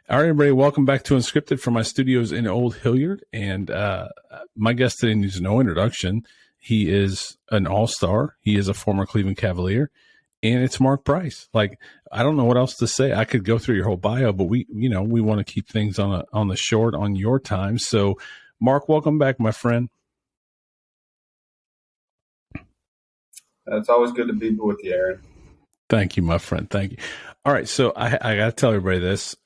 All right, everybody, welcome back to Unscripted from my studios in Old Hilliard. And my guest today needs no introduction. He is an all-star. He is a former Cleveland Cavalier, and it's Mark Price. Like, I don't know what else to say. I could go through your whole bio, but we want to keep things on the short on your time. So, Mark, welcome back, my friend. It's always good to be with you, Aaron. Thank you, my friend. Thank you. All right. So I got to tell everybody this.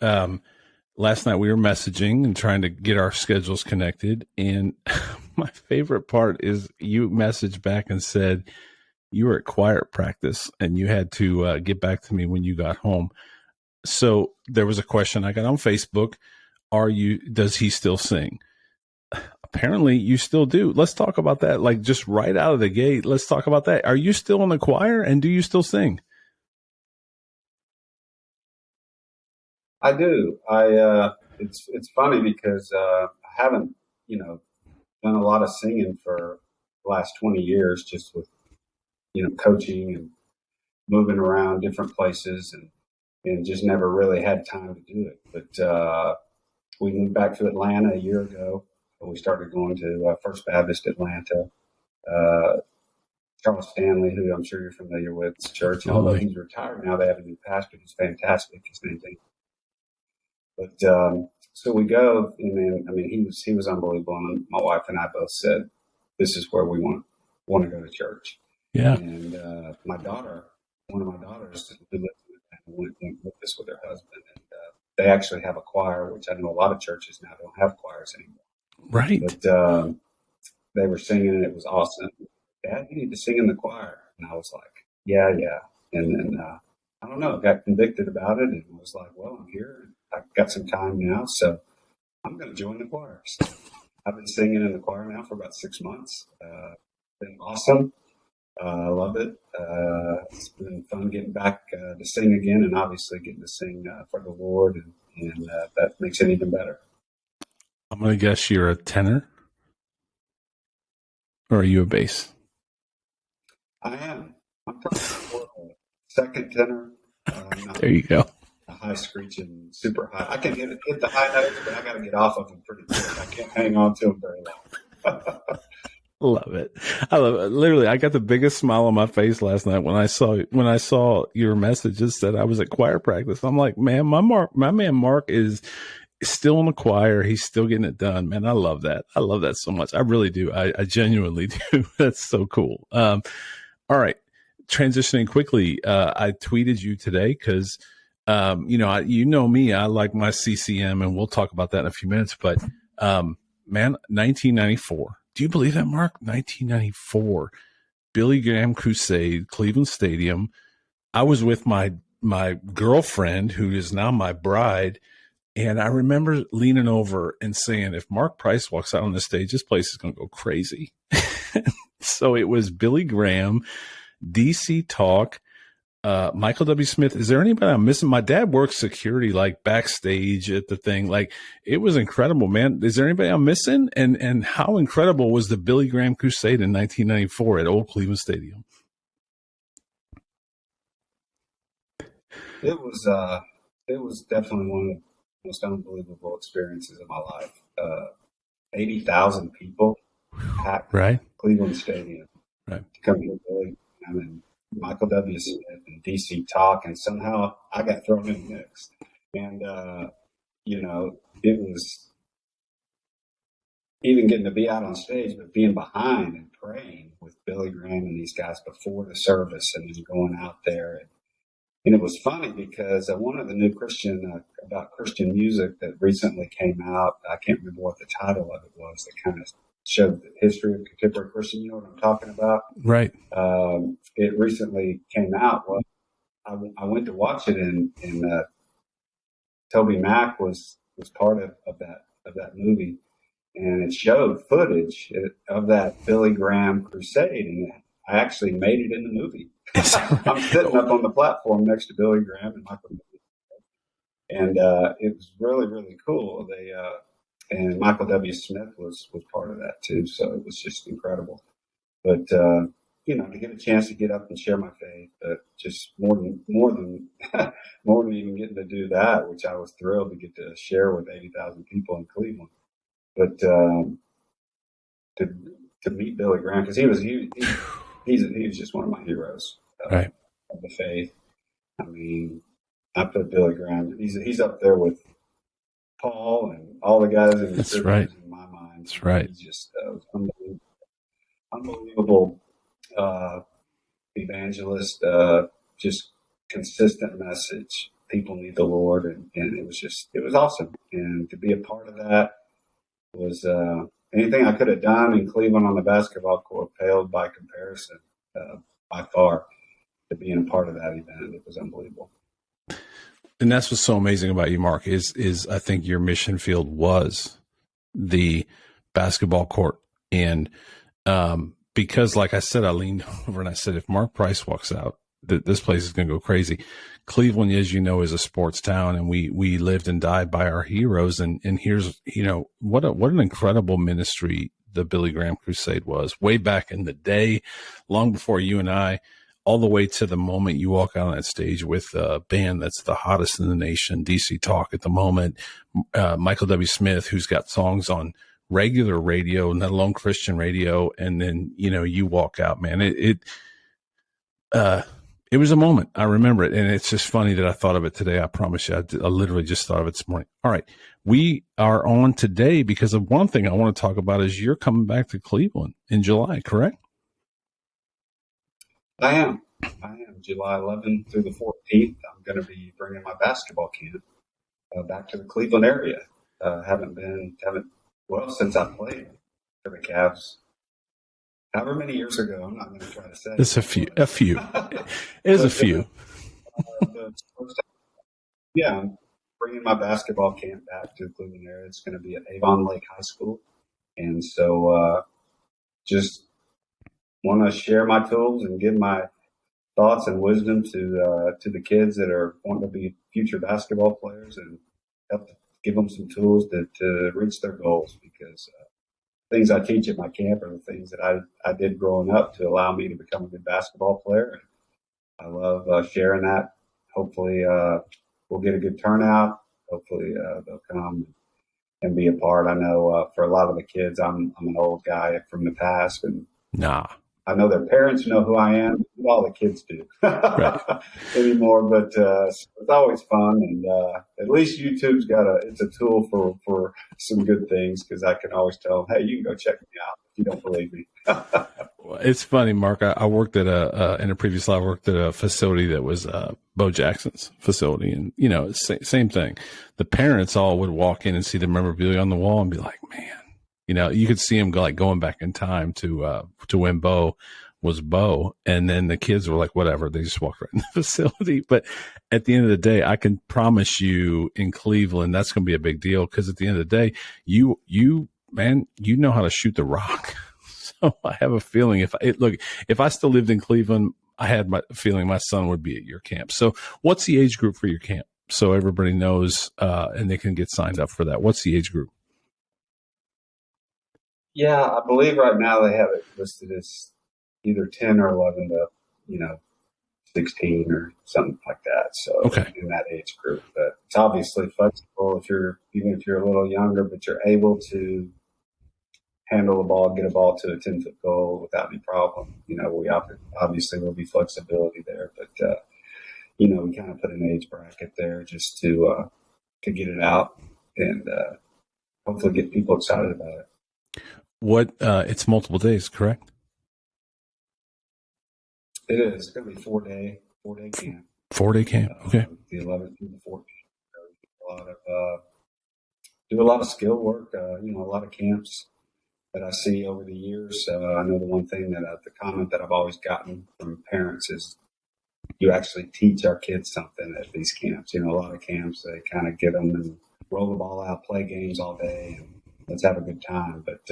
Last night we were messaging and trying to get our schedules connected. And my favorite part is you messaged back and said you were at choir practice and you had to get back to me when you got home. So there was a question I got on Facebook. Does he still sing? Apparently you still do. Let's talk about that. Like, just right out of the gate, let's talk about that. Are you still in the choir and do you still sing? I do. It's funny because I haven't, done a lot of singing for the last 20 years, just with, coaching and moving around different places and just never really had time to do it. But we moved back to Atlanta a year ago. We started going to First Baptist Atlanta. Charles Stanley, who I'm sure you're familiar with, church. And although he's retired now, they have a new pastor who's fantastic. His name's But so we go, and then he was unbelievable, and my wife and I both said, "This is where we want to go to church." Yeah. And one of my daughters, who lives went with us with her husband, and they actually have a choir, which I know a lot of churches now don't have choirs anymore. Right. But they were singing, and it was awesome. Dad, you need to sing in the choir, and I was like, "Yeah." And then I don't know, got convicted about it, and was like, "Well, I'm here. I've got some time now, so I'm going to join the choir." So I've been singing in the choir now for about 6 months. Been awesome. I love it. It's been fun getting back to sing again, and obviously getting to sing for the Lord, and that makes it even better. I'm going to guess you're a tenor, or are you a bass? I am. I'm probably a second tenor. There you go. A high screeching, super high. I can hit the high notes, but I got to get off of them pretty quick. I can't hang on to them very long. Love it. I love it. Literally, I got the biggest smile on my face last night when I saw your messages that I was at choir practice. I'm like, man, my man Mark is still in the choir. He's still getting it done, man. I love that. I love that so much. I really do. I genuinely do. That's so cool. All right. Transitioning quickly. I tweeted you today because, me, I like my CCM, and we'll talk about that in a few minutes, but, man, 1994. Do you believe that, Mark? 1994, Billy Graham Crusade, Cleveland Stadium. I was with my girlfriend, who is now my bride, and I remember leaning over and saying, if Mark Price walks out on the stage, this place is going to go crazy. So it was Billy Graham, DC Talk, Michael W. Smith. Is there anybody I'm missing? My dad works security, like backstage at the thing. Like, it was incredible, man. Is there anybody I'm missing? And how incredible was the Billy Graham Crusade in 1994 at Old Cleveland Stadium? It was definitely one of the most unbelievable experiences of my life. 80,000 people packed Cleveland Stadium. Right. To come to Billy. Michael W. Smith and DC Talk, and somehow I got thrown in the mix. And, it was even getting to be out on stage, but being behind and praying with Billy Graham and these guys before the service, and then going out there. And it was funny because one of the new about Christian music that recently came out, I can't remember what the title of it was, that kind of showed the history of contemporary Christian. You know what I'm talking about? Right. It recently came out. Well, I went to watch it, and Toby Mac was part of that movie, and it showed footage of that Billy Graham Crusade, and I actually made it in the movie. I'm sitting up on the platform next to Billy Graham and Michael, and it was really, really cool. And Michael W. Smith was part of that too, so it was just incredible. But to get a chance to get up and share my faith, but just more than more than even getting to do that, which I was thrilled to get to share with 80,000 people in Cleveland. But to meet Billy Graham, because he was just one of my heroes Right. of the faith. I mean, I put Billy Graham. He's up there with Paul and all the guys in the That's scriptures right. in my mind. That's right. He's just unbelievable evangelist. Just consistent message. People need the Lord, and it was awesome. And to be a part of that was anything I could have done in Cleveland on the basketball court paled by comparison, by far, to being a part of that event. It was unbelievable. And that's what's so amazing about you, Mark, is I think your mission field was the basketball court. And because, like I said, I leaned over and I said, if Mark Price walks out, this place is going to go crazy. Cleveland, as you know, is a sports town, and we lived and died by our heroes. And here's, what an incredible ministry the Billy Graham Crusade was way back in the day, long before you and I, all the way to the moment you walk out on that stage with a band that's the hottest in the nation, DC Talk at the moment, Michael W. Smith, who's got songs on regular radio, let alone Christian radio. And then, you walk out, man, it was a moment. I remember it. And it's just funny that I thought of it today. I promise you, I literally just thought of it this morning. All right. We are on today because of one thing I want to talk about is you're coming back to Cleveland in July, correct? I am. July 11th through the 14th. I'm going to be bringing my basketball camp back to the Cleveland area. Since I played for the Cavs, however many years ago. I'm not going to try to say. It's a few. It's a few. I'm bringing my basketball camp back to the Cleveland area. It's going to be at Avon Lake High School, and so just want to share my tools and give my thoughts and wisdom to the kids that are wanting to be future basketball players, and help give them some tools to reach their goals, because things I teach at my camp are the things that I did growing up to allow me to become a good basketball player. And I love sharing that. Hopefully we'll get a good turnout. Hopefully they'll come and be a part. I know for a lot of the kids, I'm an old guy from the past, and I know their parents know who I am. All the kids do anymore, but it's always fun. And at least YouTube's it's a tool for some good things, because I can always tell them, hey, you can go check me out if you don't believe me. It's funny, Mark. I worked at in a previous life, I worked at a facility that was Bo Jackson's facility, and same thing. The parents all would walk in and see the memorabilia on the wall and be like, man. You could see him going back in time to when Bo was Bo. And then the kids were like, whatever, they just walked right in the facility. But at the end of the day, I can promise you in Cleveland, that's going to be a big deal. Cause at the end of the day, you know how to shoot the rock. So I have a feeling if I still lived in Cleveland, I had my feeling my son would be at your camp. So what's the age group for your camp? So everybody knows, and they can get signed up for that. What's the age group? Yeah, I believe right now they have it listed as either 10 or 11 to, 16 or something like that. So in that age group, but it's obviously flexible even if you're a little younger, but you're able to handle the ball, get a ball to a 10-foot goal without any problem. We obviously will be flexibility there, but we kind of put an age bracket there just to get it out and hopefully get people excited about it. It's multiple days, correct? It is. It's going to be 4-day camp. 4-day camp. Okay. The 11th through the 14th. Do a lot of skill work. A lot of camps that I see over the years. I know the one thing the comment that I've always gotten from parents is, you actually teach our kids something at these camps. A lot of camps, they kind of get them and roll the ball out, play games all day, and let's have a good time. But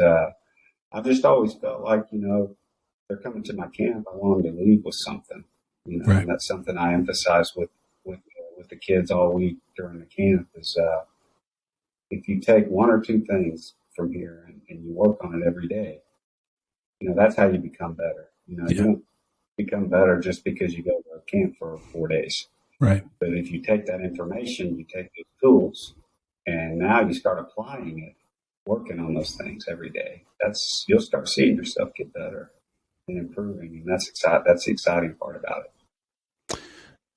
I've just always felt like, they're coming to my camp. I want them to leave with something, Right. And that's something I emphasize with the kids all week during the camp is if you take one or two things from here and you work on it every day, that's how you become better. You don't become better just because you go to a camp for 4 days. Right. But if you take that information, you take those tools, and now you start applying it, working on those things every day, you'll start seeing yourself get better and improving. And that's the exciting part about it.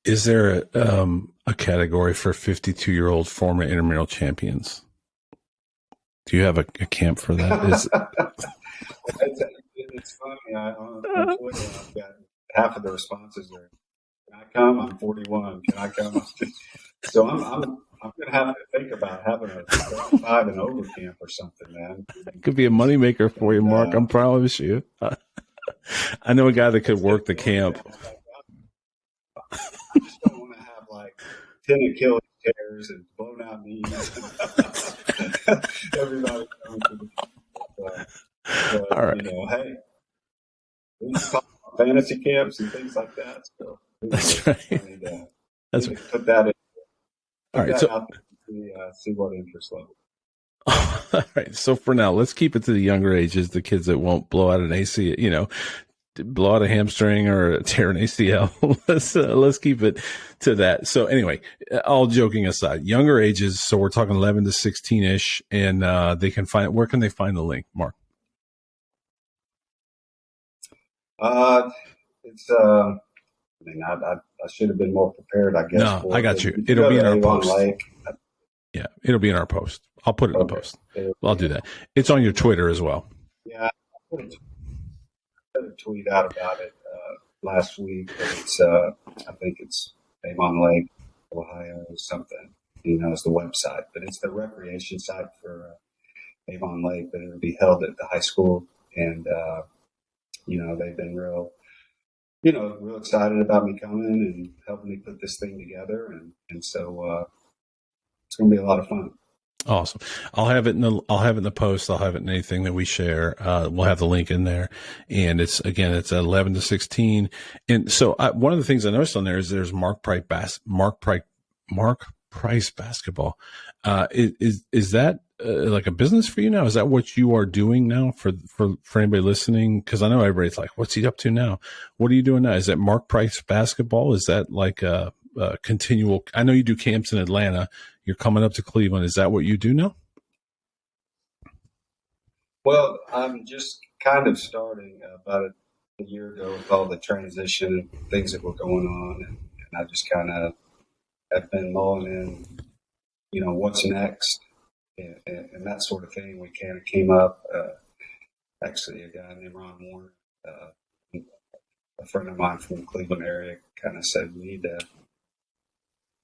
Is there a category for 52-year-old former intramural champions? Do you have a camp for that? It's funny. On Twitter, I've got half of the responses are, "Can I come? I'm 41. Can I come?" So I'm going to have to think about having a 35 and over camp or something, man. It could be a moneymaker for you, Mark. I promise you. I know a guy that could work the camp. I just don't want to have like 10 Achilles tears and blown out knees. Everybody comes to the all right. Hey, we talk about fantasy camps and things like that. So that's right. That's right. Put that in. All right. So out there, see what interest level. All right. So for now, let's keep it to the younger ages, the kids that won't blow out an AC, blow out a hamstring or tear an ACL. Let's keep it to that. So anyway, all joking aside, younger ages. So we're talking 11 to 16 ish, and where can they find the link, Mark? It's I should have been more prepared, I guess. No, I got you. It'll be in our post. Lake. Yeah, it'll be in our post. I'll put it in the post. I'll do that. It's on your Twitter as well. Yeah, I put a tweet out about it last week. I think it's Avon Lake, Ohio, something. It's the website, but it's the recreation site for Avon Lake. But it'll be held at the high school, and they've been real excited about me coming and helping me put this thing together, and so it's going to be a lot of fun. Awesome. I'll have it in the post. I'll have it in anything that we share. We'll have the link in there, and it's 11 to 16. And so one of the things I noticed on there is there's Mark Price basketball. Is that like a business for you now? Is that what you are doing now for anybody listening? Because I know everybody's like, what's he up to now? What are you doing now? Is that Mark Price basketball? Is that like a continual? I know you do camps in Atlanta. You're coming up to Cleveland. Is that what you do now? Well, I'm just kind of starting about a year ago with all the transition and things that were going on, and I just kind of have been mulling in, what's next. And that sort of thing. We kind of came up, actually a guy named Ron Warner, a friend of mine from the Cleveland area, kind of said, we need to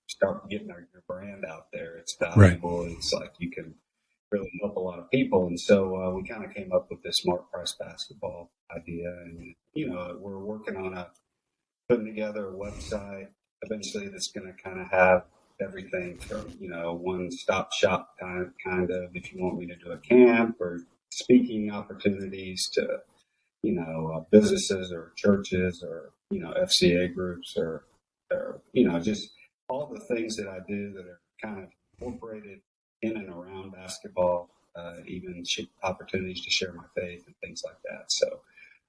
start getting your brand out there. It's valuable. Right. It's like you can really help a lot of people. And so we kind of came up with this Mark Price basketball idea. And, we're working on putting together a website eventually that's going to kind of have everything from, one-stop shop kind of, if you want me to do a camp or speaking opportunities to, businesses or churches or, FCA groups or, just all the things that I do that are kind of incorporated in and around basketball, even opportunities to share my faith and things like that. So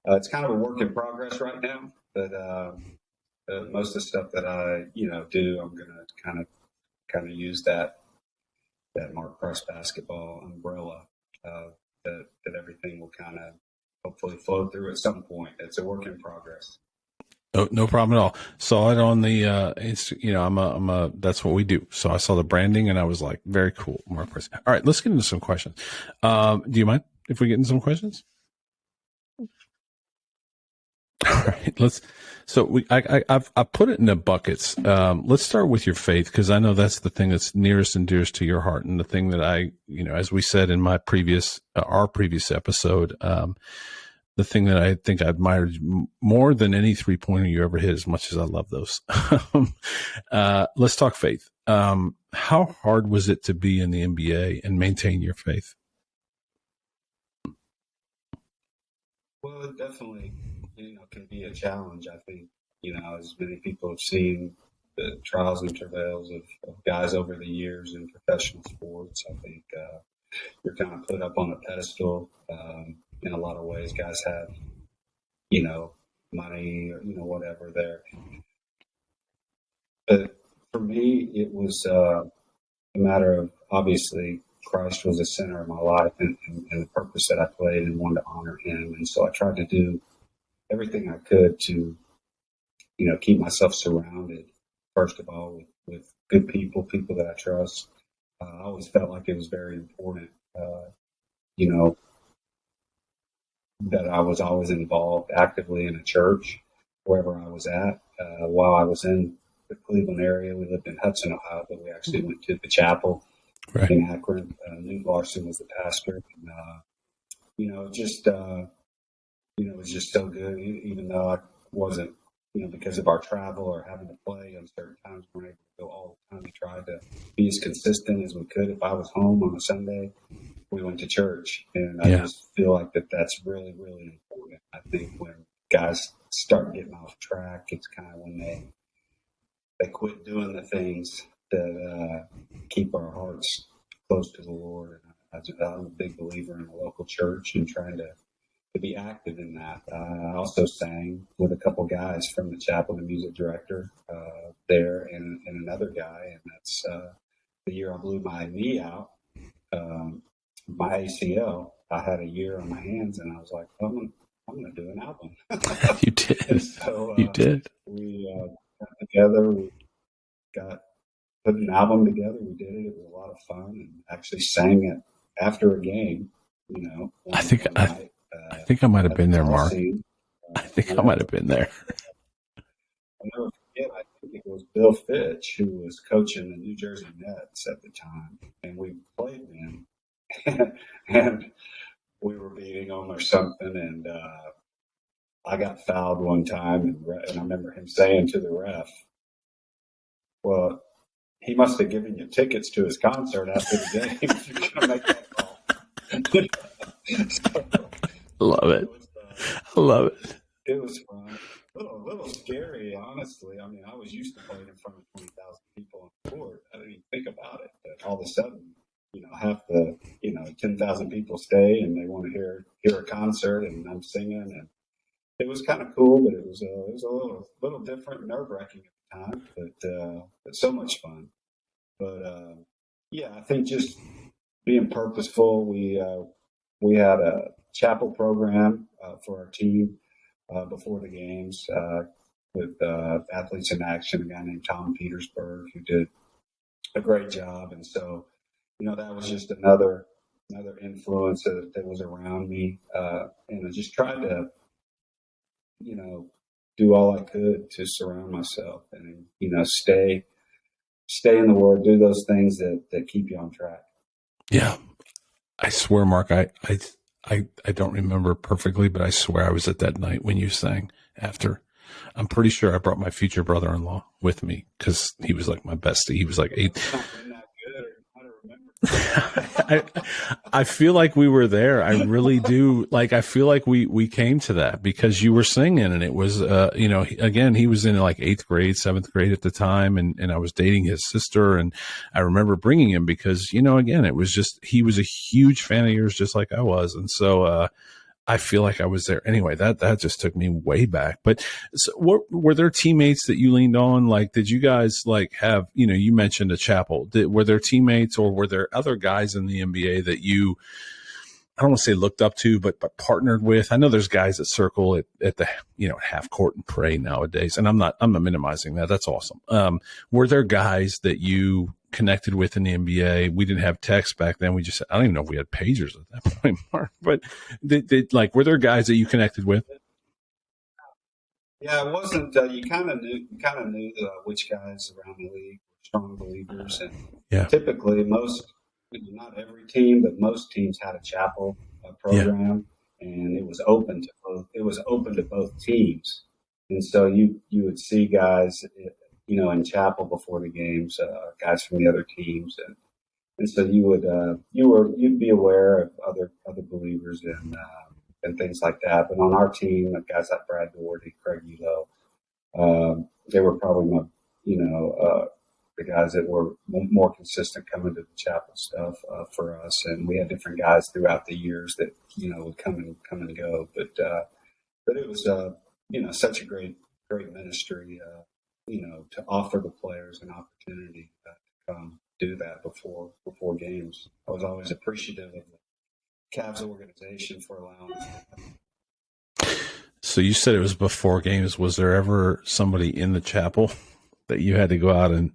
it's kind of a work in progress right now, but most of the stuff that I, do, I'm going to kind of use that Mark Price basketball umbrella that everything will kind of hopefully flow through at some point. It's a work in progress. Oh, no problem at all. Saw it on the, that's what we do. So I saw the branding and I was like, very cool, Mark Price. All right, let's get into some questions. Do you mind if we get into some questions? All right, I put it in the buckets. Let's start with your faith, because I know that's the thing that's nearest and dearest to your heart, and the thing that I, as we said in our previous episode, the thing that I think I admired more than any 3-pointer you ever hit, as much as I love those. Let's talk faith. How hard was it to be in the NBA and maintain your faith? Well, it definitely, can be a challenge. I think, as many people have seen the trials and travails of guys over the years in professional sports, I think you're kind of put up on a pedestal. In a lot of ways, guys have, money or, whatever there. But for me, it was a matter of, obviously, Christ was the center of my life and the purpose that I played, and wanted to honor him. And so I tried to do everything I could to, keep myself surrounded, first of all, with good people that I trust. I always felt like it was very important, that I was always involved actively in a church wherever I was at. While I was in the Cleveland area, we lived in Hudson, Ohio, but we actually went to the chapel in Akron. Newt Larson was the pastor. And, it was just so good, even though I wasn't, because of our travel or having to play on certain times, we weren't able to go all the time. We tried to be as consistent as we could. If I was home on a Sunday, we went to church. And I just feel like that's really, really important. I think when guys start getting off track, it's kind of when they quit doing the things that keep our hearts close to the Lord. And I'm a big believer in a local church and trying to be active in that. I also sang with a couple guys from the chapel, the music director there, and another guy. And that's the year I blew my knee out, my ACL. I had a year on my hands, and I was like, I'm going to do an album. You did. So, you did. We got together. We put an album together. We did it. It was a lot of fun, and actually sang it after a game. I think I might have been there, Mark. I think I might have been there. I'll never forget. I think it was Bill Fitch who was coaching the New Jersey Nets at the time, and we played them, and we were beating them or something, and I got fouled one time, and I remember him saying to the ref, "Well, he must have given you tickets to his concert after the game if you're going to make that call." Love it. I love it. It was fun. A little scary, honestly. I mean, I was used to playing in front of 20,000 people on the court. I didn't even think about it. But all of a sudden, half the, 10,000 people stay and they want to hear a concert, and I'm singing, and it was kind of cool, but it was a little different, nerve-wracking at the time, but so much fun. But I think just being purposeful. We had a chapel program for our team before the games with Athletes in Action, a guy named Tom Petersburg, who did a great job. And so, that was just another influence that was around me. And I just tried to, do all I could to surround myself and, stay in the Word, do those things that keep you on track. Yeah. I swear, Mark, I don't remember perfectly, but I swear I was at that night when you sang after. I'm pretty sure I brought my future brother-in-law with me because he was like my bestie. He was like 8. I feel like we were there. I really do. Like, I feel like we came to that because you were singing, and it was, again, he was in like 8th grade, 7th grade at the time. And I was dating his sister, and I remember bringing him because, again, it was just, he was a huge fan of yours, just like I was. And so, I feel like I was there. Anyway, that just took me way back. But so were there teammates that you leaned on? Like, did you guys have, you mentioned a chapel. Were there teammates, or were there other guys in the NBA that you, I don't want to say looked up to, but partnered with? I know there's guys that circle at the, half court and pray nowadays. And I'm not minimizing that. That's awesome. Were there guys that you connected with in the NBA? We didn't have text back then. We just, I don't even know if we had pagers at that point, Mark, but were there guys that you connected with? Yeah, it wasn't, you kind of knew which guys around the league were strong believers. And typically not every team, but most teams had a chapel program, and it was open to both teams. And so you would see guys, in chapel before the games, guys from the other teams, and so you'd be aware of other believers and things like that. But on our team, guys like Brad Doherty, Craig Ulo, they were probably the guys that were more consistent coming to the chapel stuff for us. And we had different guys throughout the years that would come and go. But it was such a great ministry, to offer the players an opportunity to come do that before games. I was always appreciative of the Cavs organization for allowing us to. So you said it was before games. Was there ever somebody in the chapel that you had to go out and,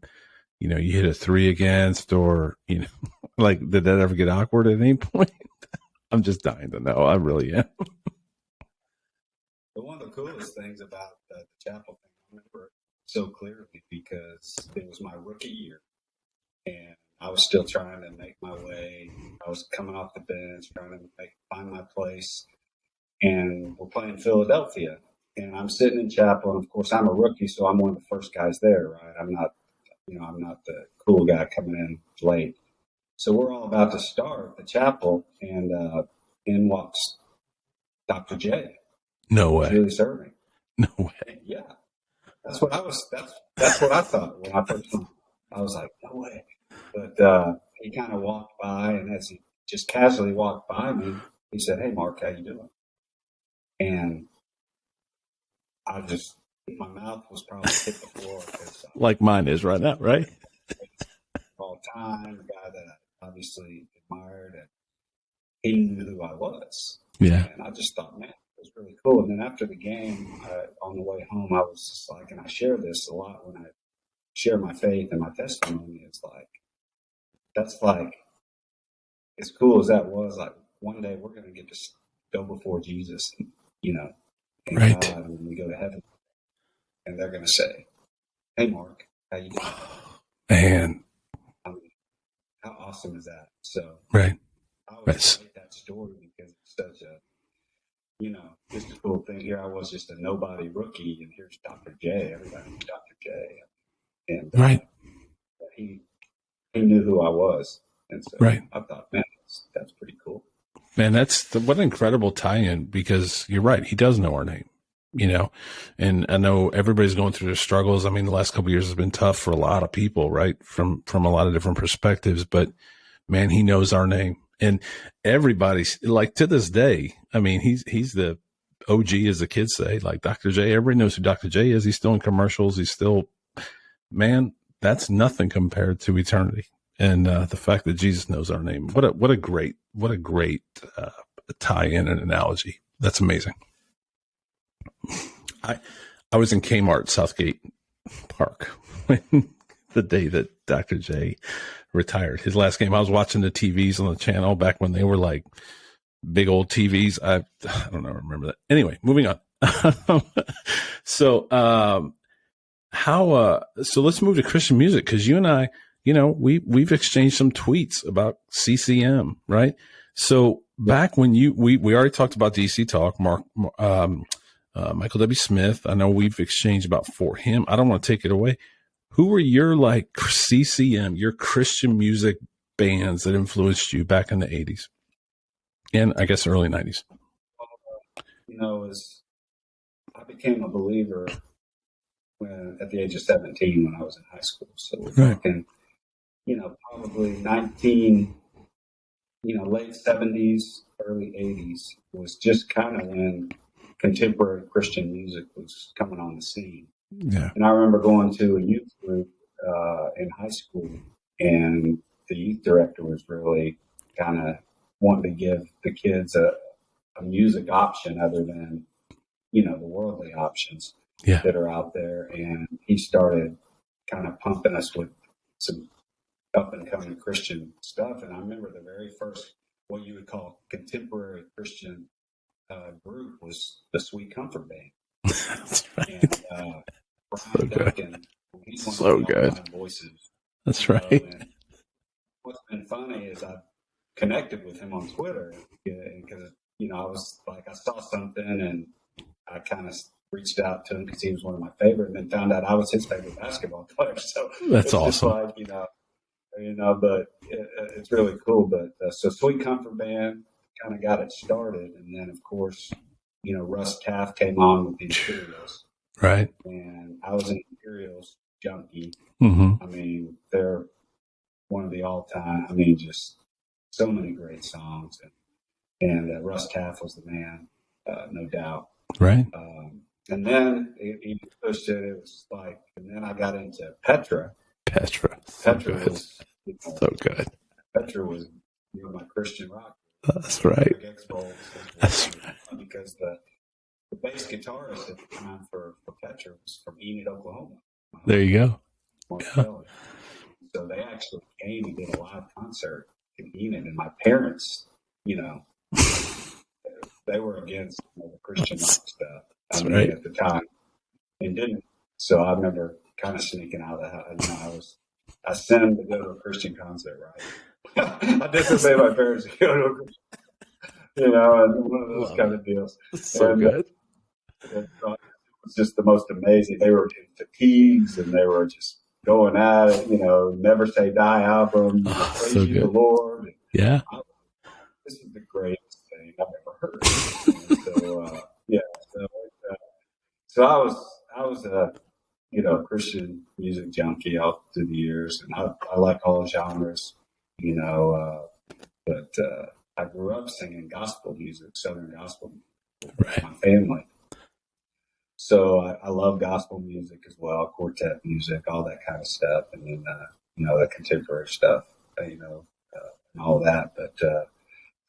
you hit a 3 against, or, like, did that ever get awkward at any point? I'm just dying to know. I really am. But one of the coolest things about the chapel thing, I remember it so clearly because it was my rookie year, and I was still trying to make my way. I was coming off the bench, trying to find my place, and we're playing Philadelphia. And I'm sitting in chapel, and of course I'm a rookie, so I'm one of the first guys there, right? I'm not the cool guy coming in late. So we're all about to start the chapel, and in walks Dr. J. No way. Really serving. No way. Yeah. That's what I was. That's what I thought when I first saw him. I was like, no way. But he kind of walked by, and as he just casually walked by me, he said, "Hey, Mark, how you doing?" And my mouth was probably hit the floor because like mine is right now, right? All time, a guy that I obviously admired, and he knew who I was. Yeah. And I just thought, man, it was really cool. And then after the game, on the way home, I was just like, and I share this a lot when I share my faith and my testimony. It's like, that's like, as cool as that was, like, one day we're going to get to go before Jesus, and right. God, when we go to heaven, and they're going to say, "Hey, Mark, how you doing?" Man. I mean, how awesome is that? So, right. I always like that story because it's such a, just a cool thing. Here I was, just a nobody rookie, and here's Dr. J. Everybody knew Dr. J. And right. He knew who I was. And so right. I thought, man, that's pretty cool. Man, what an incredible tie-in, because you're right. He does know our name, and I know everybody's going through their struggles. I mean, the last couple of years has been tough for a lot of people, right? From a lot of different perspectives, but man, he knows our name, and everybody's like, to this day. I mean, he's the OG, as the kids say, like Dr. J. Everybody knows who Dr. J is. He's still in commercials. He's still, man, that's nothing compared to eternity. And the fact that Jesus knows our name, what a great tie-in and analogy. That's amazing. I was in Kmart Southgate Park when the day that Dr. J retired. His last game, I was watching the TVs on the channel back when they were like big old TVs. I don't know, remember that. Anyway, moving on. So let's move to Christian music, because you and I, we've exchanged some tweets about CCM, right? So back when we already talked about DC Talk, Mark, Michael W. Smith. I know we've exchanged about for him. I don't want to take it away. Who were your CCM, your Christian music bands that influenced you back in the 80s and I guess early 90s? I became a believer at the age of 17 when I was in high school. So we're talking, probably late 70s, early 80s was just kind of when contemporary Christian music was coming on the scene. Yeah. And I remember going to a youth group in high school, and the youth director was really kind of wanting to give the kids a music option other than, the worldly options that are out there. And he started kind of pumping us with some up and coming Christian stuff. And I remember the very first, what you would call contemporary Christian group was the Sweet Comfort Band. That's right. And Brian Duncan, he's one so of the good voices. That's right. And what's been funny is I connected with him on Twitter because, I was like, I saw something and I kind of reached out to him because he was one of my favorite, and then found out I was his favorite basketball player. So that's awesome. But it's really cool. But so Sweet Comfort Band kind of got it started, and then of course, Russ Taff came on with the Imperials, right? And I was an Imperials junkie. Mm-hmm. I mean, they're one of the all-time. I mean, just so many great songs, and Russ Taff was the man, no doubt. Right. And then he pushed it. It was like, and then I got into Petra. Petra. So Petra good. was, So good. Petra was, my Christian rock. That's right. That's right. Because the bass guitarist at the time for Petra was from Enid, Oklahoma. There you go. Yeah. So they actually came and did a live concert in Enid, and my parents, they were against the Christian rock stuff. Right. At the time, and didn't. So I remember kind of sneaking out of the house. I sent them to go to a Christian concert, right? I disobeyed my parents to go to a Christian, and one of those kind of deals. So good. It was just the most amazing. They were in fatigues, and they were just going at it. Never Say Die album. Praise so you, good. the Lord. Yeah. This is the greatest thing I've ever heard. So I was a Christian music junkie all through the years, and I like all genres, but I grew up singing gospel music, Southern gospel music with my family. So I love gospel music as well, quartet music, all that kind of stuff, and then the contemporary stuff, and all that. But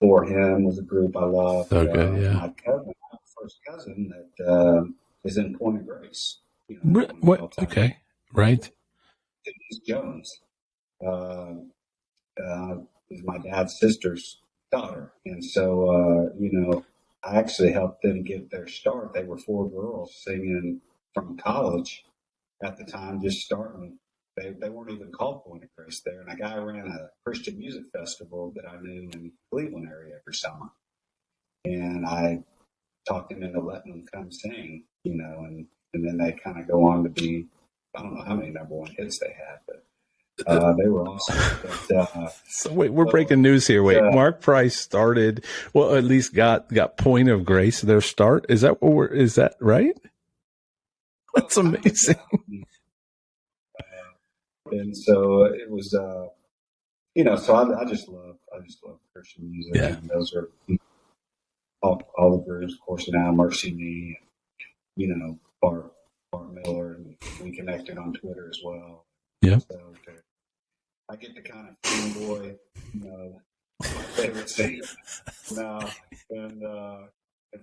For Him was a group I loved. So good, yeah. My first cousin that is in Point of Grace. What? Okay, right. Denise Jones is my dad's sister's daughter, and so I actually helped them get their start. They were 4 girls singing from college at the time, just starting. They weren't even called Point of Grace there, and a guy ran a Christian music festival that I knew in the Cleveland area every summer, and I talked him into letting them come sing, and then they kind of go on to be, I don't know how many number 1 hits they had, but they were awesome. But, so wait, we're breaking news here. Wait, Mark Price started, well, at least got Point of Grace their start. Is that is that right? That's amazing. And so it was, so I just love Christian music, and those are all the groups, of course, now Mercy Me, Bart Miller, and we connected on Twitter as well. Yeah. So I get to kind of fanboy, my favorite singer now, and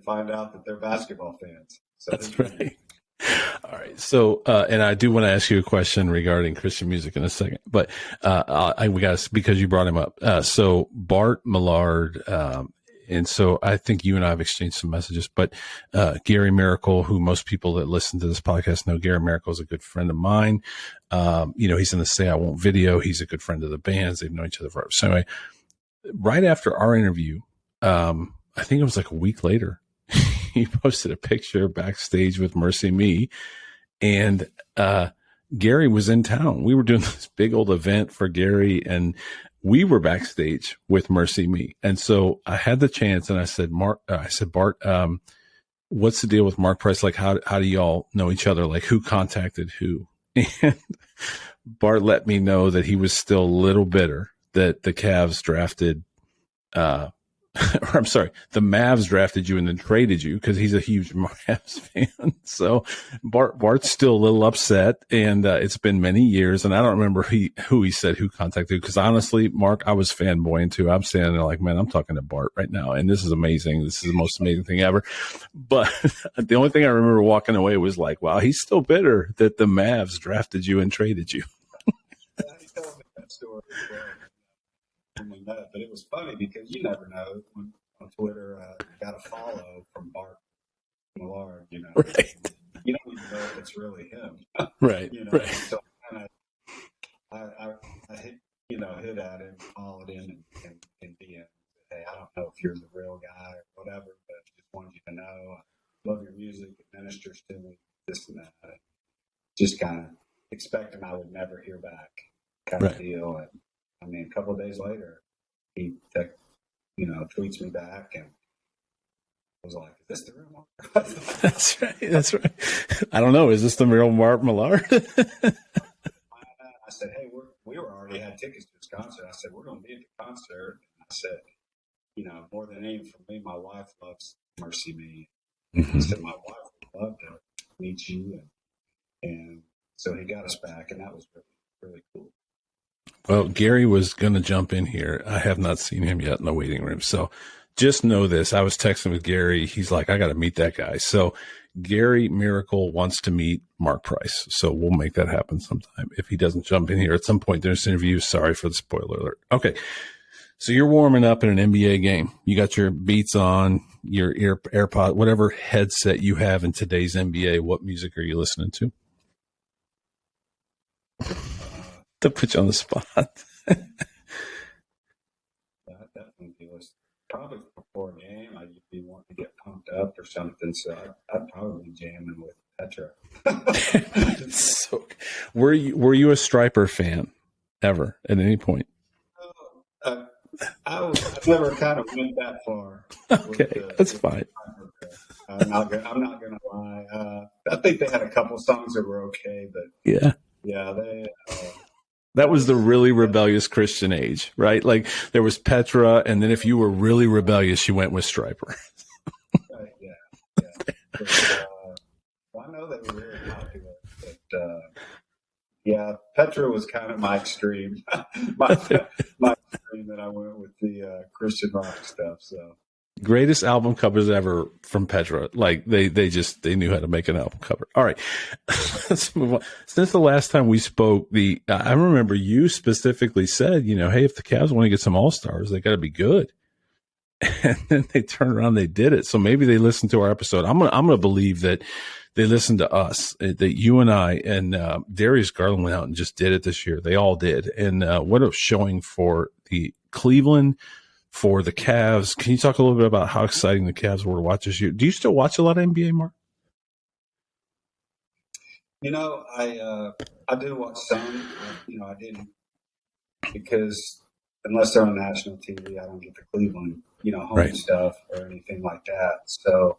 find out that they're basketball fans. So that's right. All right. So, and I do want to ask you a question regarding Christian music in a second, but we got because you brought him up. So Bart Millard, and so I think you and I have exchanged some messages, but Gary Miracle, who most people that listen to this podcast know, Gary Miracle is a good friend of mine. He's in the Say I Won't video. He's a good friend of the bands. They've known each other forever. So anyway, right after our interview, I think it was like a week later, he posted a picture backstage with Mercy Me, and Gary was in town. We were doing this big old event for Gary, and we were backstage with Mercy Me. And so I had the chance, and I said, Bart, what's the deal with Mark Price? Like, how do y'all know each other? Like, who contacted who? And Bart let me know that he was still a little bitter that the Cavs drafted, or I'm sorry, the Mavs drafted you and then traded you because he's a huge Mavs fan. So Bart's still a little upset, and it's been many years, and I don't remember who he said who contacted you, because honestly, Mark, I was fanboying too. I'm standing there like, man, I'm talking to Bart right now, and this is amazing. This is the most amazing thing ever. But the only thing I remember walking away was like, wow, he's still bitter that the Mavs drafted you and traded you. He told me that story as well. But it was funny because you never know when on Twitter got a follow from Bart Millard, Right. You don't even know if it's really him. Right. Right. So I hit at him, followed him, and DM. Hey, I don't know if you're the real guy or whatever, but I just wanted you to know I love your music. It ministers to me, this and that. Just kind of expecting I would never hear back, kind of deal. And I mean, a couple of days later, he tweets me back and was like, "Is this the real Mark?" That's right. That's right. I don't know. Is this the real Mark Millard? I said, "Hey, we already had tickets to this concert." I said, "We're going to be at the concert." And I said, "More than anything for me, my wife loves Mercy Me." Mm-hmm. I said, "My wife will love to meet you. And so he got us back, and that was really, really cool. Well, Gary was going to jump in here. I have not seen him yet in the waiting room. So just know this. I was texting with Gary. He's like, I got to meet that guy. So Gary Miracle wants to meet Mark Price. So we'll make that happen sometime. If he doesn't jump in here at some point during this interview, sorry for the spoiler alert. Okay. So you're warming up in an NBA game. You got your Beats on, your AirPod, whatever headset you have in today's NBA. What music are you listening to? To put you on the spot. I definitely was probably before a game. I'd be wanting to get pumped up or something. So I'd probably be jamming with Petra. So, were you a Striper fan ever at any point? I never kind of went that far. Okay, that's fine. I'm not gonna lie. I think they had a couple songs that were okay, but yeah, they. That was the really rebellious Christian age, right? Like there was Petra, and then if you were really rebellious, you went with Striper. Yeah. But, well, I know they were really popular, but Petra was kind of my extreme. my extreme that I went with the Christian rock stuff. So greatest album covers ever from Petra. Like they knew how to make an album cover. All right, let's move on. Since the last time we spoke, I remember you specifically said, hey, if the Cavs want to get some All-Stars, they got to be good. And then they turned around, they did it. So maybe they listened to our episode. I'm gonna believe that they listened to us, that you and I and Darius Garland went out and just did it this year. They all did, and what a showing for the Cleveland. For the Cavs, can you talk a little bit about how exciting the Cavs were to watch this year? Do you still watch a lot of NBA, Mark? I do watch some. I didn't because unless they're on national TV, I don't get the Cleveland, home stuff or anything like that. So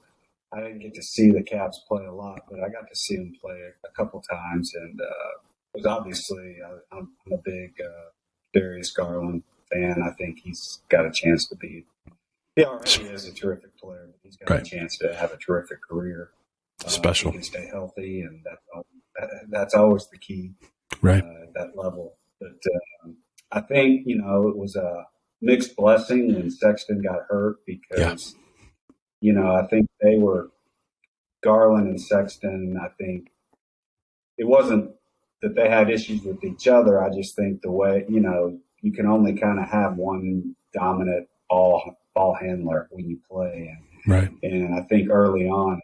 I didn't get to see the Cavs play a lot, but I got to see them play a couple times, and it was obviously I'm a big Darius Garland fan. I think he's got a chance to be. He already is a terrific player, but he's got a chance to have a terrific career. Special. He can stay healthy, and that's always the key. Right. At that level. But I think it was a mixed blessing when Sexton got hurt because I think they were Garland and Sexton. I think it wasn't that they had issues with each other. I just think the way you can only kind of have one dominant ball handler when you play. And I think early on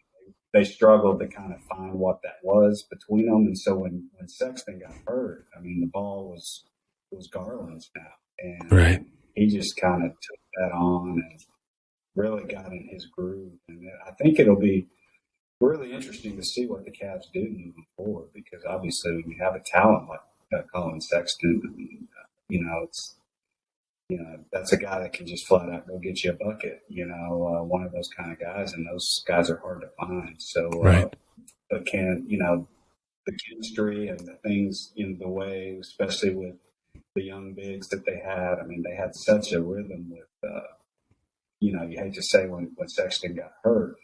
they struggled to kind of find what that was between them. And so when Sexton got hurt, I mean, the ball was Garland's now. And he just kind of took that on and really got in his groove. And I think it'll be really interesting to see what the Cavs do moving forward, because obviously when you have a talent like Colin Sexton, I mean, that's a guy that can just flat out go get you a bucket, one of those kind of guys, and those guys are hard to find. So, but the chemistry and the things in the way, especially with the young bigs that they had, I mean, they had such a rhythm with, you hate to say when Sexton got hurt,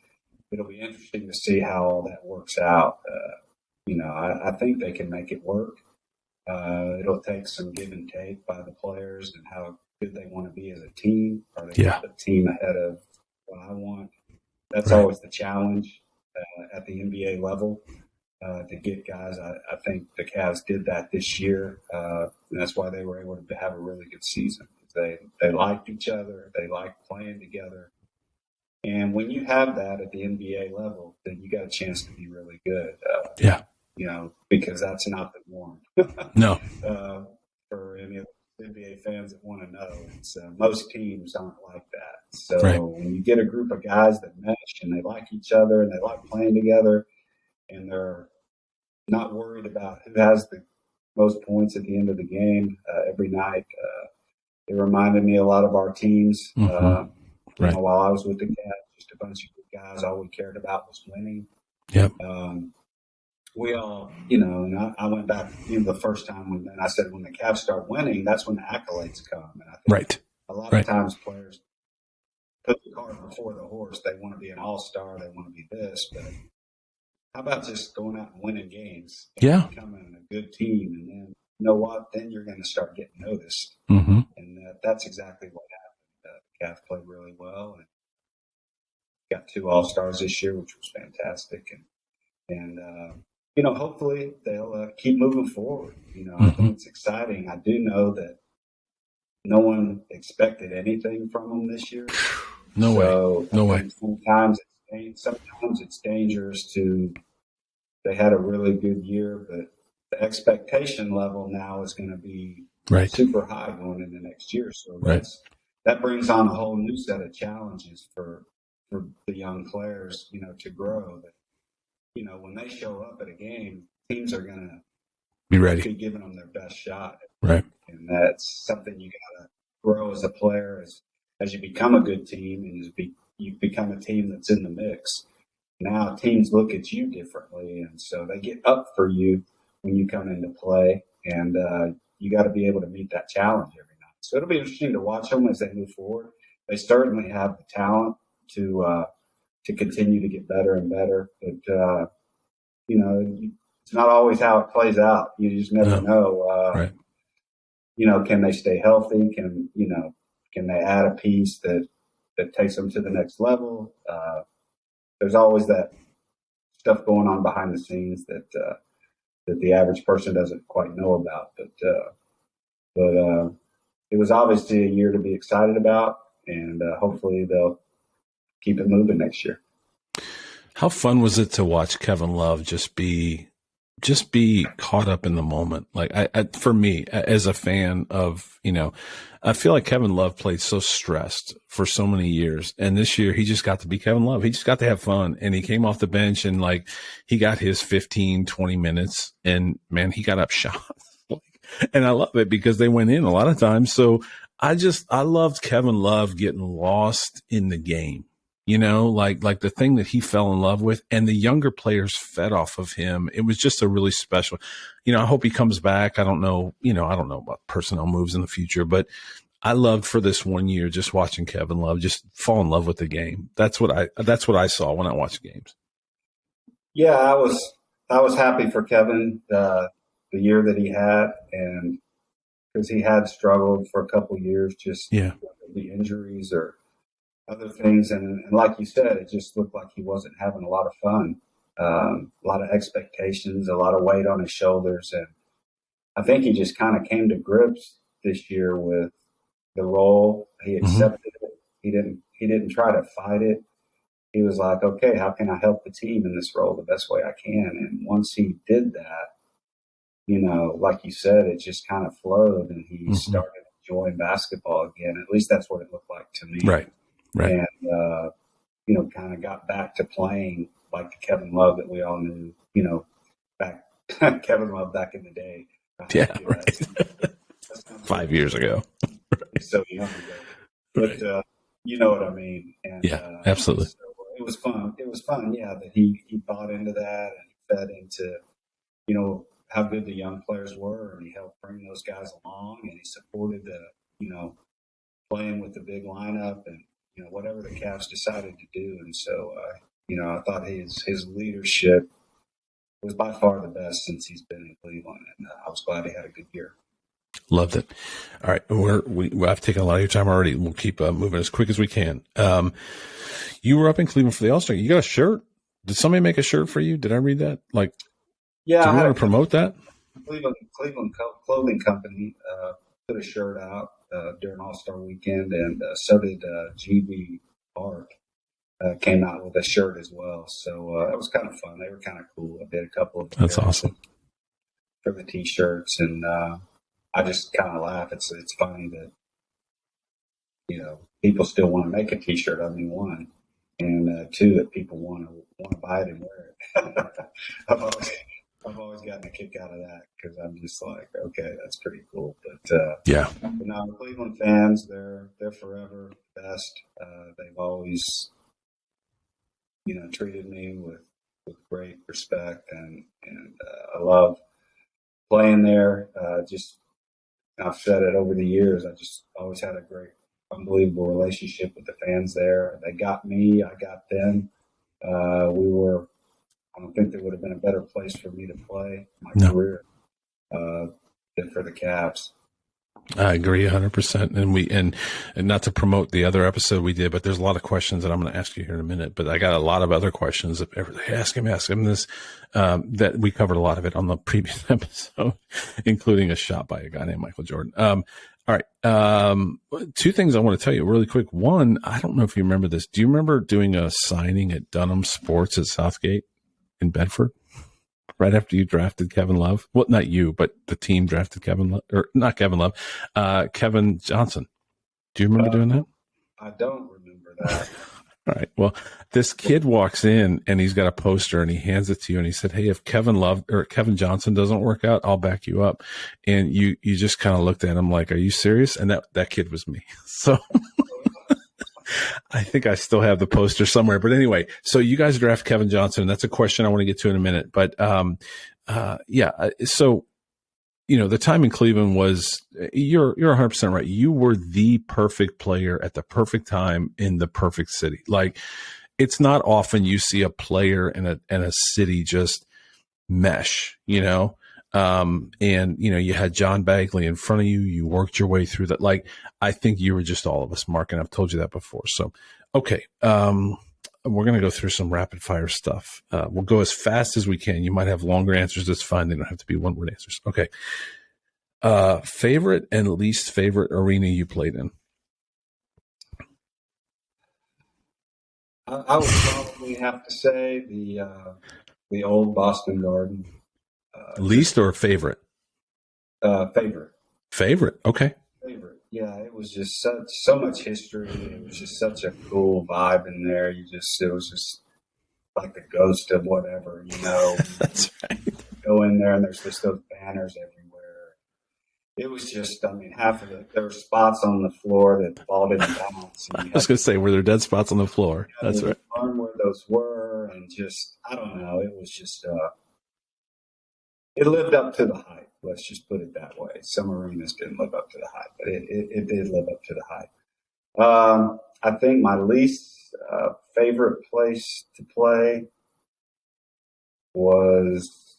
it'll be interesting to see how all that works out. I think they can make it work. It'll take some give and take by the players and how good they want to be as a team. Are they put the team ahead of what I want? That's always the challenge at the NBA level to get guys. I think the Cavs did that this year. And that's why they were able to have a really good season. They liked each other. They liked playing together. And when you have that at the NBA level, then you got a chance to be really good. Because that's not the norm. No. For any of the NBA fans that want to know, it's most teams aren't like that. So when you get a group of guys that mesh and they like each other and they like playing together, and they're not worried about who has the most points at the end of the game every night, it reminded me a lot of our teams. While I was with the Cavs, just a bunch of good guys. All we cared about was winning. Yep. We all, and I went back the first time when I said when the Cavs start winning, that's when the accolades come. And I think a lot of times players put the cart before the horse. They want to be an all-star. They want to be this. But how about just going out and winning games and Yeah. becoming a good team? And then, you know what? Then you're going to start getting noticed. Mm-hmm. And that's exactly what happened. The Cavs played really well and got 2 All-Stars this year, which was fantastic. And you know, hopefully they'll keep moving forward. You know, I think it's exciting. I do know that no one expected anything from them this year. No way. No way. Sometimes it's dangerous to. They had a really good year, but the expectation level now is going to be Right. super high going into next year. So that brings on a whole new set of challenges for the young players, you know, to grow. That, you know, when they show up at a game, teams are going to be ready, be giving them their best shot. Right. And that's something you got to grow as a player as you become a good team and you become a team that's in the mix. Now teams look at you differently, and so they get up for you when you come into play, and you got to be able to meet that challenge every night. So it'll be interesting to watch them as they move forward. They certainly have the talent to continue to get better and better, but you know, it's not always how it plays out. You just never know. Right. You know, can they stay healthy? Can they add a piece that takes them to the next level? There's always that stuff going on behind the scenes that the average person doesn't quite know about. But it was obviously a year to be excited about, and hopefully they'll keep it moving next year. How fun was it to watch Kevin Love just be caught up in the moment? Like for me, as a fan of, you know, I feel like Kevin Love played so stressed for so many years. And this year he just got to be Kevin Love. He just got to have fun. And he came off the bench and like he got his 15, 20 minutes and man, he got up shots. And I love it because they went in a lot of times. So I loved Kevin Love getting lost in the game. You know, like the thing that he fell in love with, and the younger players fed off of him. It was just a really special, you know, I hope he comes back. I don't know about personnel moves in the future, but I loved for this 1 year, just watching Kevin Love just fall in love with the game. That's what I saw when I watched games. Yeah, I was happy for Kevin, the year that he had, and because he had struggled for a couple of years, just the injuries or other things, and like you said, it just looked like he wasn't having a lot of fun, a lot of expectations, a lot of weight on his shoulders, and I think he just kind of came to grips this year with the role. He accepted it. He didn't try to fight it. He was like, okay, how can I help the team in this role the best way I can? And once he did that, you know, like you said, it just kind of flowed, and he started enjoying basketball again. At least that's what it looked like to me. Right. And, you know, kind of got back to playing like the Kevin Love that we all knew, you know, Kevin Love back in the day. Yeah, right. 5 years ago. So young ago. But you know what I mean. And, yeah, absolutely. So it was fun. It was fun, yeah, that he bought into that and he fed into, you know, how good the young players were, and he helped bring those guys along, and he supported the, you know, playing with the big lineup and, you know, whatever the Cavs decided to do. And so, you know, I thought his leadership was by far the best since he's been in Cleveland, and I was glad he had a good year. Loved it. All right. I've taken a lot of your time already. We'll keep moving as quick as we can. You were up in Cleveland for the All-Star. You got a shirt? Did somebody make a shirt for you? Did I read that? Like, yeah, do you want to promote that? Cleveland Clothing Company put a shirt out during All-Star Weekend, and so did GB Art. Came out with a shirt as well. So it was kind of fun. They were kind of cool. I did a couple of That's awesome. For the T-shirts, and I just kind of laugh. It's funny that, you know, people still want to make a T-shirt. I mean, one, and two, that people want to buy it and wear it. I've always gotten a kick out of that because I'm just like, okay, that's pretty cool. But yeah, but no, Cleveland fans, they're forever best. They've always, you know, treated me with great respect, and I love playing there. Just I've said it over the years. I just always had a great, unbelievable relationship with the fans there. They got me. I got them. We were I don't think there would have been a better place for me to play my No. career than for the Cavs. I agree 100%. And not to promote the other episode we did, but there's a lot of questions that I'm going to ask you here in a minute, but I got a lot of other questions. Ask him this, that we covered a lot of it on the previous episode, including a shot by a guy named Michael Jordan. All right. Two things I want to tell you really quick. One, I don't know if you remember this. Do you remember doing a signing at Dunham Sports at Southgate in Bedford? Right after you drafted Kevin Love. Well, not you, but the team drafted Kevin Love, or not Kevin Love, Kevin Johnson. Do you remember doing that? I don't remember that. All right. Well, this kid walks in and he's got a poster and he hands it to you and he said, "Hey, if Kevin Love or Kevin Johnson doesn't work out, I'll back you up." And you just kind of looked at him like, "Are you serious?" And that kid was me. So I think I still have the poster somewhere, but anyway, so you guys draft Kevin Johnson. That's a question I want to get to in a minute, but, yeah. So, the time in Cleveland was, you're 100% right. You were the perfect player at the perfect time in the perfect city. Like, it's not often you see a player in a city just mesh, and, you had John Bagley in front of you. You worked your way through that. Like, I think you were just all of us, Mark, and I've told you that before. So, okay. We're going to go through some rapid fire stuff. We'll go as fast as we can. You might have longer answers. That's fine. They don't have to be one word answers. Okay. Favorite and least favorite arena you played in? I would probably have to say the old Boston Garden. Least or favorite? Favorite. Favorite. Okay. Favorite. Yeah, it was just so much history. It was just such a cool vibe in there. It was just like the ghost of whatever, That's right. Go in there and there's just those banners everywhere. It was just, there were spots on the floor that the ball didn't bounce. I was going to say, were there dead spots on the floor? That's right. Learn where those were, and just, I don't know. It was just, it lived up to the hype. Let's just put it that way. Some arenas didn't live up to the hype, but it did live up to the hype. I think my least favorite place to play was,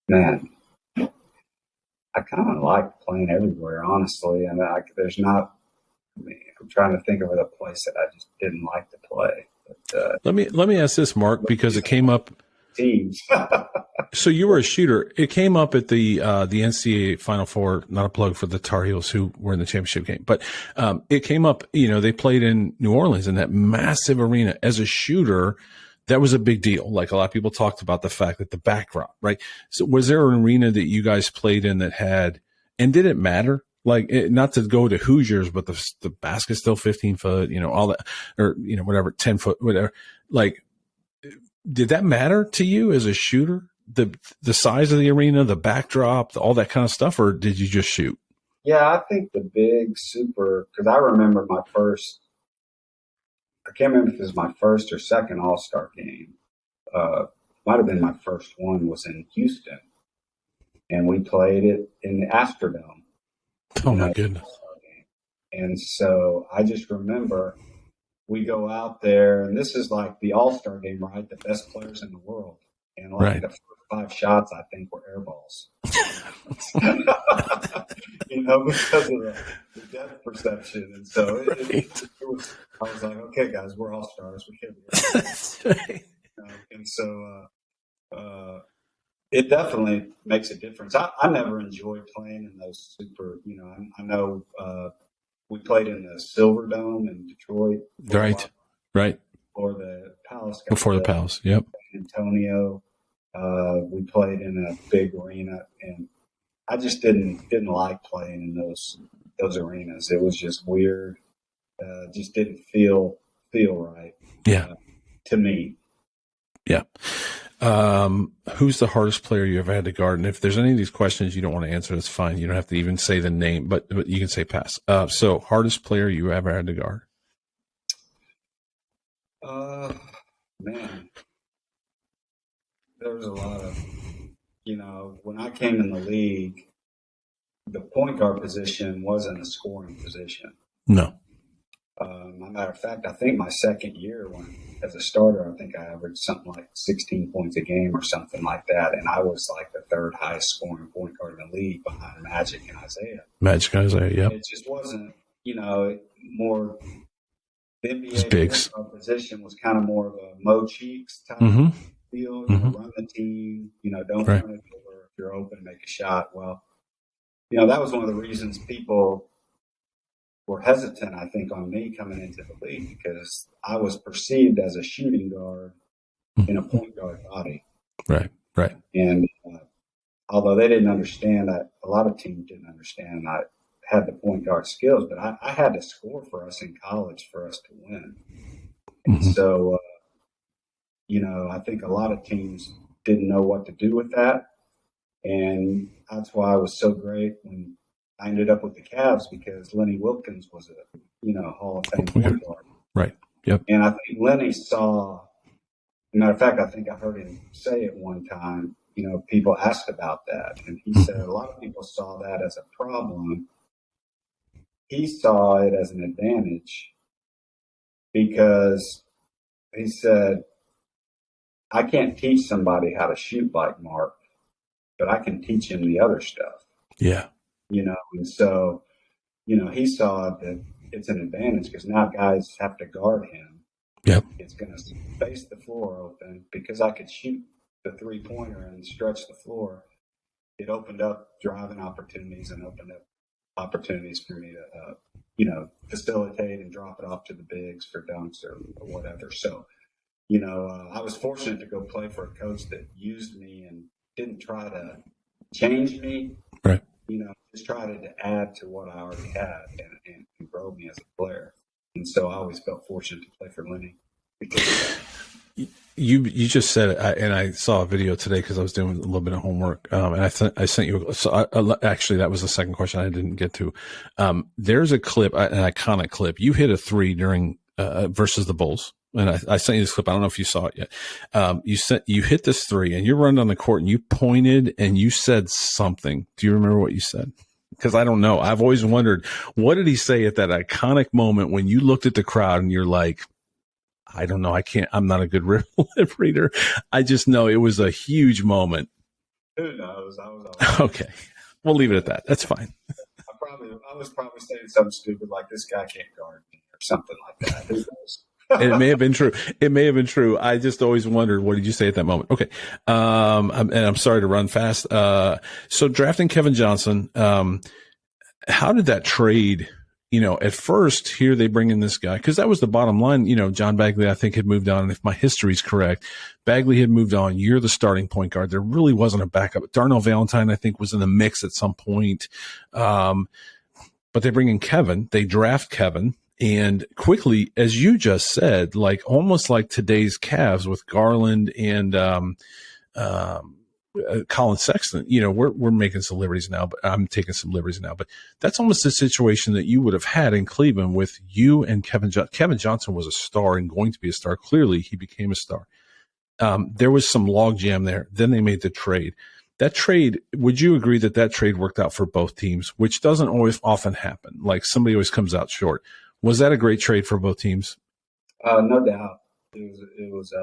man, I kind of like playing everywhere, honestly. And I'm trying to think of a place that I just didn't like to play. But, let me ask this, Mark, because it came up. Teams. So you were a shooter. It came up at the NCAA Final Four, not a plug for the Tar Heels who were in the championship game, but it came up, they played in New Orleans in that massive arena. As a shooter, that was a big deal. Like, a lot of people talked about the fact that the backdrop, right? So was there an arena that you guys played in that had, and did it matter? Like, not to go to Hoosiers, but the basket's still 15 foot, all that, or, whatever, 10 foot, whatever. Like, did that matter to you as a shooter? The size of the arena, the backdrop, all that kind of stuff, or did you just shoot? Yeah, I think because I remember I can't remember if it was my first or second All-Star game. Might have been my first one, was in Houston. And we played it in the Astrodome. Oh, my goodness. And so I just remember we go out there, and this is like the All-Star game, right? The best players in the world. And like the first 5 shots, I think, were air balls. Because of the depth perception. And so I was like, okay, guys, we're all stars. We can't be. That's right. And so it definitely makes a difference. I never enjoyed playing in those super, I know we played in the Silver Dome in Detroit. Right. Before the Palace. Before the Palace, yep. Antonio. We played in a big arena, and I just didn't like playing in those arenas. It was just weird. Just didn't feel right. Yeah. To me. Yeah. Who's the hardest player you ever had to guard? And if there's any of these questions you don't want to answer, that's fine. You don't have to even say the name, but you can say pass. So hardest player you ever had to guard? Man, there was a lot of, when I came in the league, the point guard position wasn't a scoring position. No. As a matter of fact, I think my second year as a starter, I think I averaged something like 16 points a game or something like that. And I was like the third highest scoring point guard in the league behind Magic and Isaiah. Yep. It just wasn't, more the Just bigs. NBA position was kind of more of a Mo Cheeks type deal. Run the team, don't Right. turn it over if you're open, make a shot. Well, that was one of the reasons people were hesitant, I think, on me coming into the league, because I was perceived as a shooting guard in a point guard body. Right. And although they didn't understand that, a lot of teams didn't understand, I had the point guard skills, but I had to score for us in college for us to win. And so, I think a lot of teams didn't know what to do with that. And that's why I was so great when I ended up with the Cavs, because Lenny Wilkins was a Hall of Fame point guard. Right. Yep. And I think Lenny saw, matter of fact, I think I heard him say it one time, people asked about that. And he said a lot of people saw that as a problem. He saw it as an advantage, because he said, I can't teach somebody how to shoot like Mark, but I can teach him the other stuff. Yeah. And so, he saw that it's an advantage, because now guys have to guard him. Yep. It's going to space the floor open, because I could shoot the 3-pointer and stretch the floor. It opened up driving opportunities and opened up opportunities for me to, facilitate and drop it off to the bigs for dunks or whatever. So, I was fortunate to go play for a coach that used me and didn't try to change me. Right. Just tried to add to what I already had and grow me as a player. And so I always felt fortunate to play for Lenny. Because you just said it, and I saw a video today because I was doing a little bit of homework, and I sent you. So actually, that was the second question I didn't get to. There's a clip, an iconic clip. You hit a three during versus the Bulls, and I sent you this clip. I don't know if you saw it yet. You hit this three, and you're running on the court, and you pointed and you said something. Do you remember what you said? Because I don't know. I've always wondered, what did he say at that iconic moment when you looked at the crowd and you're like, I don't know. I'm not a good lip reader. I just know it was a huge moment. Who knows? Okay. We'll leave it at that. That's fine. I was probably saying something stupid like, this guy can't guard me or something like that. Who knows? It may have been true. I just always wondered, what did you say at that moment? Okay. And I'm sorry to run fast. So drafting Kevin Johnson, how did that trade? At first here they bring in this guy, because that was the bottom line. John Bagley, I think, had moved on. And if my history's correct, Bagley had moved on. You're the starting point guard. There really wasn't a backup. Darnell Valentine, I think, was in the mix at some point. But they bring in Kevin. They draft Kevin. And quickly, as you just said, like almost like today's Cavs with Garland and Colin Sexton, we're making some liberties now, but I'm taking some liberties now. But that's almost the situation that you would have had in Cleveland with you and Kevin Johnson. Kevin Johnson was a star and going to be a star. Clearly, he became a star. There was some logjam there. Then they made the trade. That trade, would you agree that trade worked out for both teams, which doesn't always often happen? Like somebody always comes out short. Was that a great trade for both teams? No doubt. It was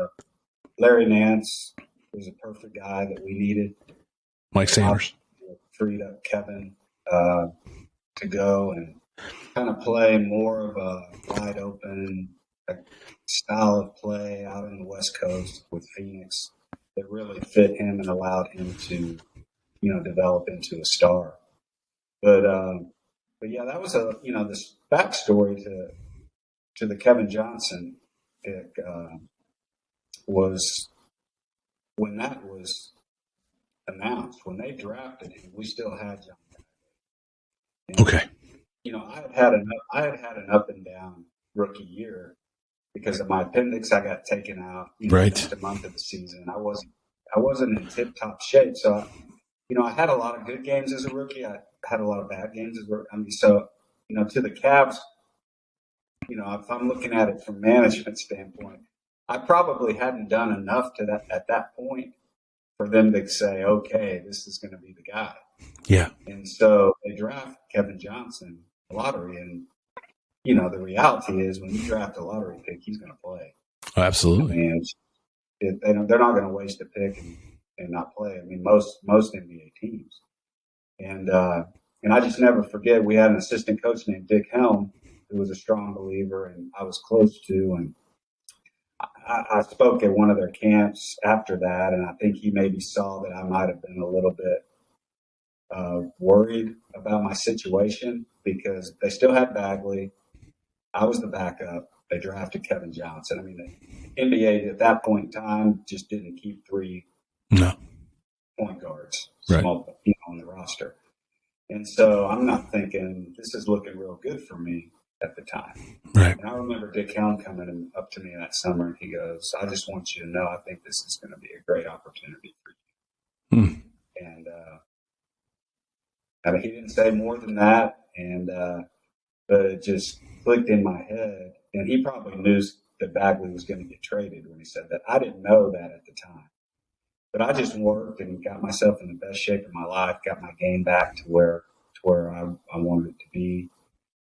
Larry Nance was a perfect guy that we needed. Mike Sanders freed up Kevin to go and kind of play more of a wide open style of play out on the West Coast with Phoenix that really fit him and allowed him to, develop into a star. But yeah, that was this backstory to the Kevin Johnson pick was when that was announced, when they drafted him, we still had John Bagley. Okay. I had had an up and down rookie year because of my appendix. I got taken out right. Just a month of the season. I wasn't in tip top shape. So, I had a lot of good games as a rookie. I had a lot of bad games as a rookie. So, to the Cavs, if I'm looking at it from management standpoint, I probably hadn't done enough at that point for them to say, okay, this is going to be the guy. Yeah. And so they draft Kevin Johnson, lottery, and the reality is when you draft a lottery pick, he's going to play. Oh, absolutely. I mean, they're not going to waste a pick and not play. I mean, most NBA teams. And I just never forget, we had an assistant coach named Dick Helm, who was a strong believer and I was close to. And I spoke at one of their camps after that, and I think he maybe saw that I might have been a little bit worried about my situation because they still had Bagley. I was the backup. They drafted Kevin Johnson. I mean, the NBA at that point in time just didn't keep 3 point guards small, on the roster. And so I'm not thinking this is looking real good for me at the time. Right. And I remember Dick Helm coming up to me that summer and he goes, I just want you to know I think this is going to be a great opportunity for you. And I mean, he didn't say more than that, and but it just clicked in my head. And he probably knew that Bagley was going to get traded when he said that. I didn't know that at the time. But I just worked and got myself in the best shape of my life, got my game back to where I wanted it to be.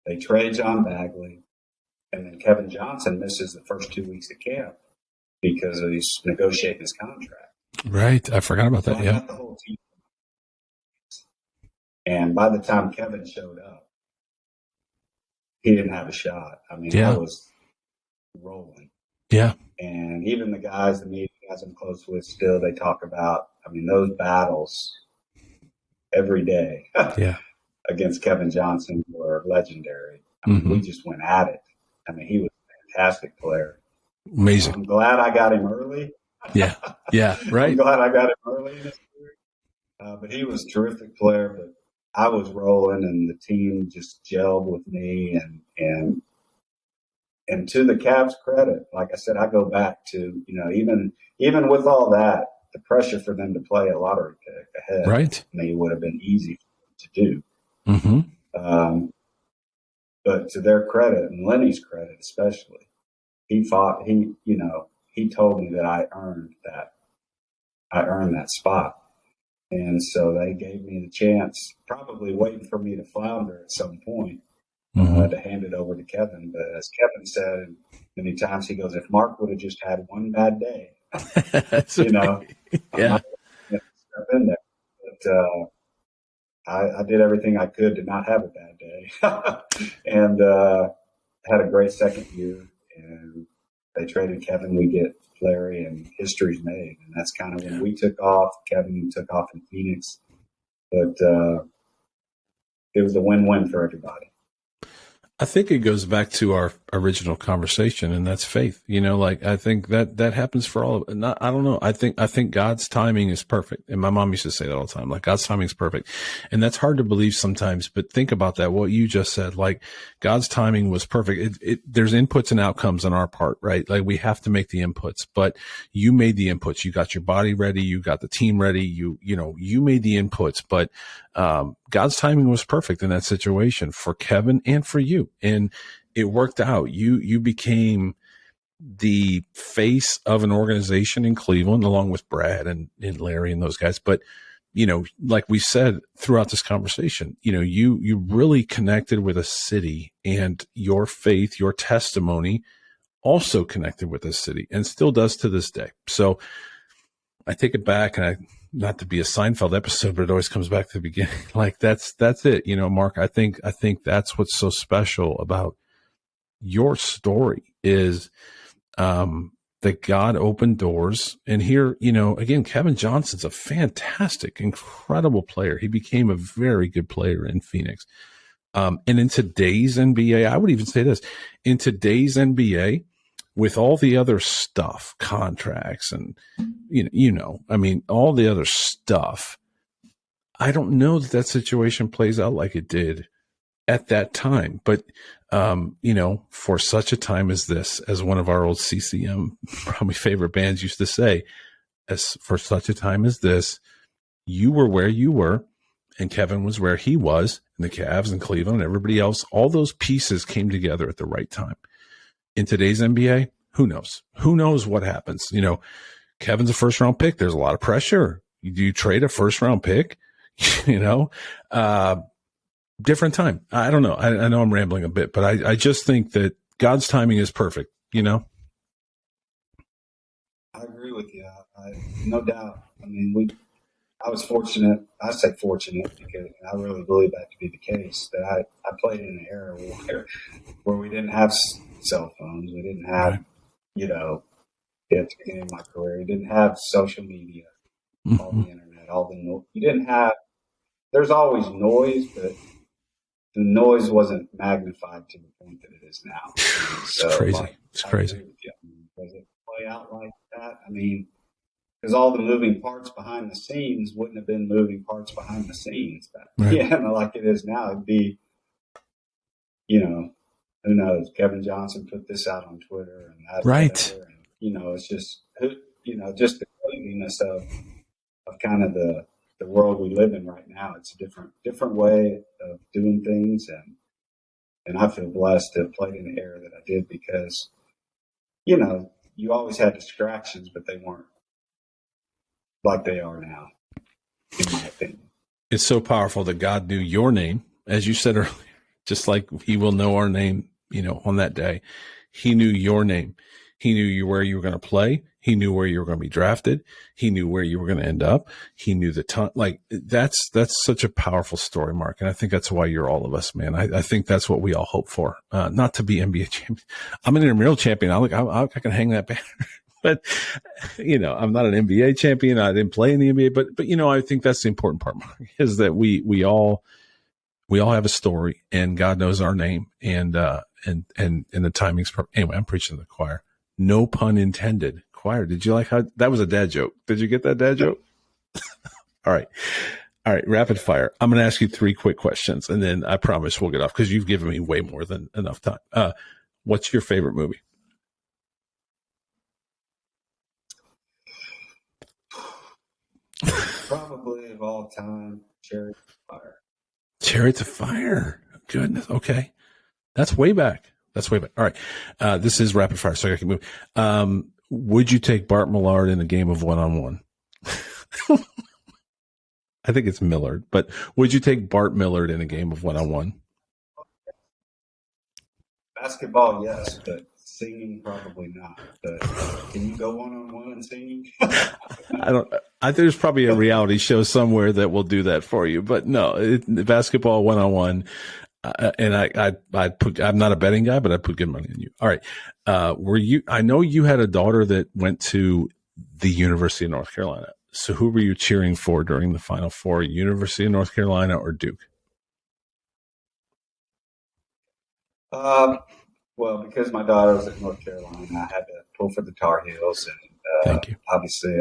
They trade John Bagley, and then Kevin Johnson misses the first 2 weeks of camp because he's negotiating his contract. Right. I forgot about that. So I got the whole team. And by the time Kevin showed up, he didn't have a shot. I mean, I was rolling. Yeah. And even the guys I'm close with still, they talk about, I mean, those battles every day against Kevin Johnson were legendary. I mean, we just went at it. I mean, he was a fantastic player. Amazing. I'm glad I got him early. Yeah. Right. I'm glad I got him early in his career. But he was a terrific player, but I was rolling and the team just gelled with me and to the Cavs' credit, like I said, I go back to, even with all that, the pressure for them to play a lottery pick ahead would have been easy to do. But to their credit and Lenny's credit especially, he told me that I earned that spot. And so they gave me the chance, probably waiting for me to flounder at some point, to hand it over to Kevin. But as Kevin said many times, he goes, if Mark would have just had one bad day, I'm not going to step in there. But I did everything I could to not have a bad day. And had a great second year. And they traded Kevin. We get Larry, and history's made. And that's kind of when we took off. Kevin took off in Phoenix. But it was a win-win for everybody. I think it goes back to our original conversation, and that's faith. I think that happens for all of it. I don't know. I think God's timing is perfect. And my mom used to say that all the time, like God's timing is perfect. And that's hard to believe sometimes, but think about that. What you just said, like God's timing was perfect. There's inputs and outcomes on our part, right? Like we have to make the inputs, but you made the inputs. You got your body ready. You got the team ready. You made the inputs, but God's timing was perfect in that situation for Kevin and for you. And it worked out. You became the face of an organization in Cleveland, along with Brad and Larry and those guys. But, like we said throughout this conversation, you really connected with a city, and your faith, your testimony also connected with this city and still does to this day. So I take it back, and not to be a Seinfeld episode, but it always comes back to the beginning. Like that's it. Mark, I think that's what's so special about your story is, that God opened doors. And here, again, Kevin Johnson's a fantastic, incredible player. He became a very good player in Phoenix. And in today's NBA, I would even say this, in today's NBA, with all the other stuff, contracts and, all the other stuff, I don't know that situation plays out like it did at that time. But, for such a time as this, as one of our old CCM, probably favorite bands used to say, as for such a time as this, you were where you were, and Kevin was where he was, and the Cavs and Cleveland and everybody else, all those pieces came together at the right time. In today's NBA, who knows? Who knows what happens? Kevin's a first round pick. There's a lot of pressure. Do you trade a first round pick? different time. I don't know. I know I'm rambling a bit, but I just think that God's timing is perfect, you know? I agree with you. No doubt. I mean, I was fortunate. I say fortunate because I really believe that to be the case. That I played in an era where we didn't have cell phones. We didn't have, Right. you know, at the beginning of my career, you didn't have social media, all the internet, all the noise. You didn't have. There's always noise, but the noise wasn't magnified to the point that it is now. It's So, crazy. like, It's I crazy. agree with you. I mean, does it play out like that? I mean, because all the moving parts behind the scenes wouldn't have been moving parts behind the scenes back then. Right. Yeah, like it is now. It'd be, you know, who knows? Kevin Johnson put this out on Twitter and that, Right. whatever, and it's just just the craziness of kind of the world we live in right now. It's a different way of doing things, and I feel blessed to have played in the era that I did because you always had distractions, but they weren't like they are now, in my opinion. It's so powerful that God knew your name, as you said earlier, just like he will know our name, on that day. He knew your name. He knew where you were going to play. He knew where you were going to be drafted. He knew where you were going to end up. He knew the time. Like that's such a powerful story, Mark. And I think that's why you're all of us, man. I think that's what we all hope for. Not to be NBA champion. I'm an intramural champion. I can hang that banner. But, I'm not an NBA champion. I didn't play in the NBA, but I think that's the important part, Mark, is that we all have a story and God knows our name and the timing's perfect. Anyway, I'm preaching to the choir. No pun intended. Choir. Did you like how that was a dad joke? Did you get that dad joke? All right. Rapid fire. I'm going to ask you 3 quick questions and then I promise we'll get off because you've given me way more than enough time. What's your favorite movie? Probably of all time, Chariots of Fire. Chariots of Fire. Goodness. Okay. That's way back. All right. This is rapid fire, so I can move. Would you take Bart Millard in a game of one-on-one? I think it's Millard, but would you take Bart Millard in a game of one-on-one? Basketball, yes, but singing probably not. But can you go one-on-one in singing? I think there's probably a reality show somewhere that will do that for you, but no, basketball one-on-one. And I'm not a betting guy, but I put good money on you. All right. I know you had a daughter that went to the University of North Carolina. So who were you cheering for during the Final Four, University of North Carolina or Duke? Well, because my daughter was at North Carolina, I had to pull for the Tar Heels. And Thank you. Obviously,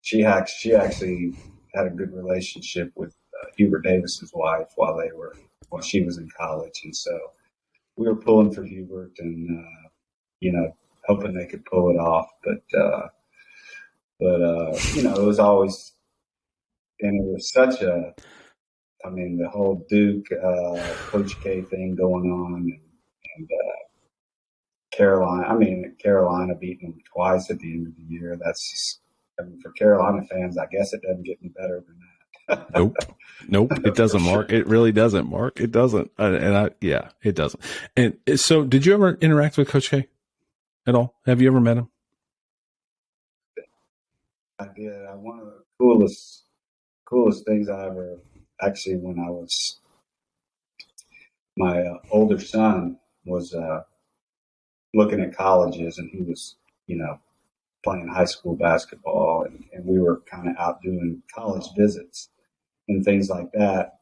she actually had a good relationship with Hubert Davis's wife while she was in college, and so we were pulling for Hubert and hoping they could pull it off. But it was always, and it was such the whole Duke Coach K thing going on, and Carolina beating them twice at the end of the year. That's just, for Carolina fans, I guess it doesn't get any better than that. Nope, it doesn't, Mark. It really doesn't, Mark. It doesn't. It doesn't. And so did you ever interact with Coach K at all? Have you ever met him? I did. One of the coolest things I ever, actually, when I was, my older son was looking at colleges, and he was, playing high school basketball, and we were kind of out doing college visits and things like that.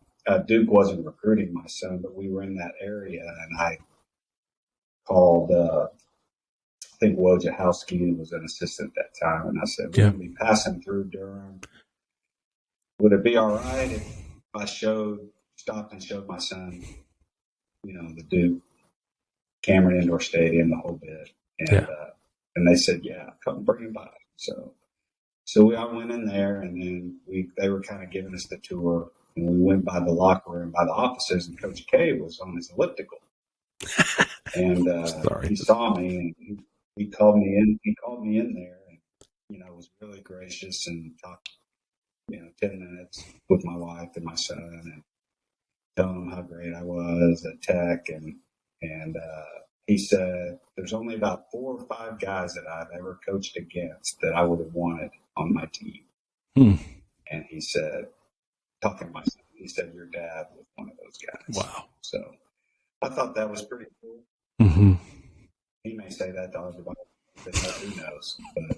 Duke wasn't recruiting my son, but we were in that area, and I called, I think Wojciechowski was an assistant at that time, and I said, we're going to be passing through Durham. Would it be all right if I stopped and showed my son, the Duke, Cameron Indoor Stadium, the whole bit? And they said, yeah, come bring him by. So I went in there, and then they were kind of giving us the tour, and we went by the locker room, by the offices, and Coach K was on his elliptical. And he saw me, and he called me in. He called me in there, and was really gracious and talked, 10 minutes with my wife and my son, telling him how great I was at Tech, and he said, there's only about 4 or 5 guys that I've ever coached against that I would have wanted on my team. And he said, talking to my son, he said, your dad was one of those guys. Wow. So I thought that was pretty cool. Mm-hmm. He may say that to everybody, but who knows? But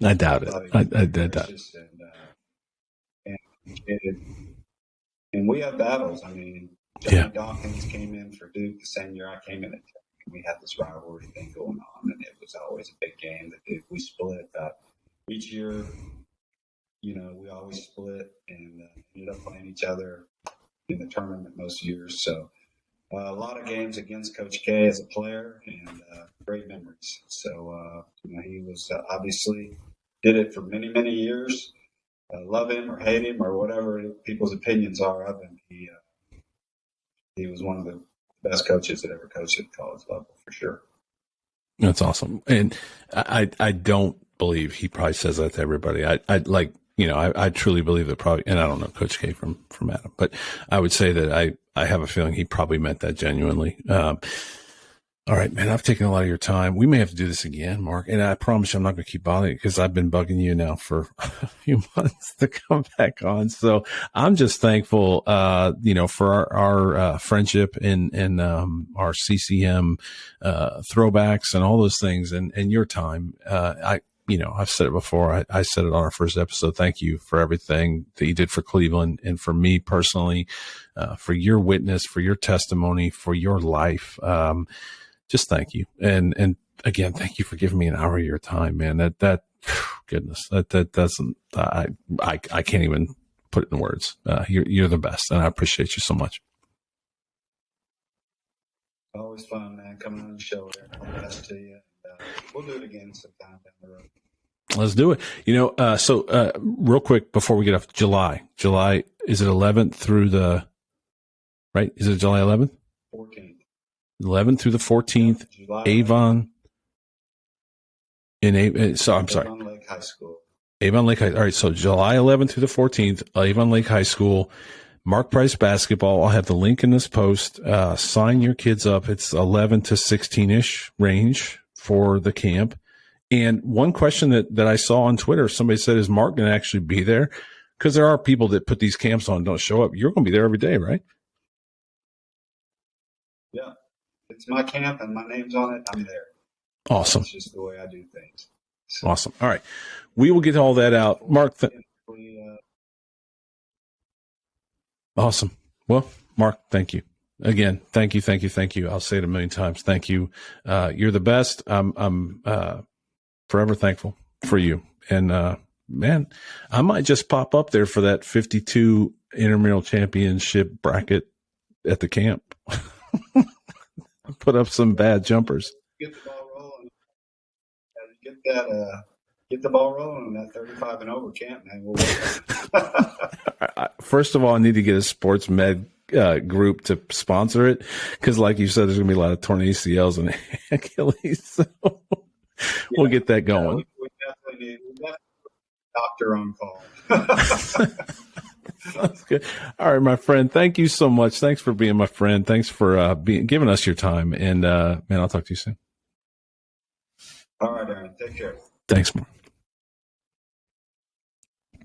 I doubt it. I doubt it. And we have battles. I mean, Johnny Dawkins came in for Duke the same year I came in at Tech. We had this rivalry thing going on, and it was always a big game. We split each year. We always split and ended up playing each other in the tournament most years. So a lot of games against Coach K as a player, and great memories. So he was obviously did it for many, many years. Love him or hate him or whatever people's opinions are of him. He was one of the best coaches that ever coached at the college level, for sure. That's awesome. And I don't believe he probably says that to everybody. I truly believe that probably, and I don't know Coach K from Adam, but I would say that I have a feeling he probably meant that genuinely. All right, man, I've taken a lot of your time. We may have to do this again, Mark, and I promise you I'm not going to keep bothering you because I've been bugging you now for a few months to come back on. So I'm just thankful, for our friendship and our CCM throwbacks and all those things and your time. I've said it before. I said it on our first episode. Thank you for everything that you did for Cleveland and for me personally, for your witness, for your testimony, for your life. Just thank you. And again, thank you for giving me an hour of your time, man. That goodness, that doesn't, I can't even put it in words. You're the best, and I appreciate you so much. Always fun, man, coming on the show there. All the best to you. We'll do it again sometime down the road. Let's do it. So real quick before we get off, July, is it 11th through the, right? Is it July 11th? 14th. 11th through the 14th, July Avon. I'm sorry. Avon Lake High School. Avon Lake High. All right. So July 11th through the 14th, Avon Lake High School, Mark Price basketball. I'll have the link in this post. Sign your kids up. It's 11 to 16-ish range for the camp. And one question that I saw on Twitter, somebody said, is Mark going to actually be there? Because there are people that put these camps on and don't show up. You're going to be there every day, right? Yeah. It's my camp and my name's on it. I'm there. Awesome. That's just the way I do things. So, awesome. All right. We will get all that out. Mark. Awesome. Well, Mark, thank you. Again, thank you. I'll say it a million times. Thank you. You're the best. I'm forever thankful for you. And, man, I might just pop up there for that 52 intramural championship bracket at the camp. Put up some bad jumpers. Get the ball rolling. Get the ball rolling in that 35 and over camp, man. First of all, I need to get a sports med group to sponsor it because, like you said, there's going to be a lot of torn ACLs and Achilles. So we'll get that going. We definitely need a doctor on call. That's good. All right, my friend. Thank you so much. Thanks for being my friend. Thanks for giving us your time. And man, I'll talk to you soon. All right, Aaron. Take care. Thanks, Mark.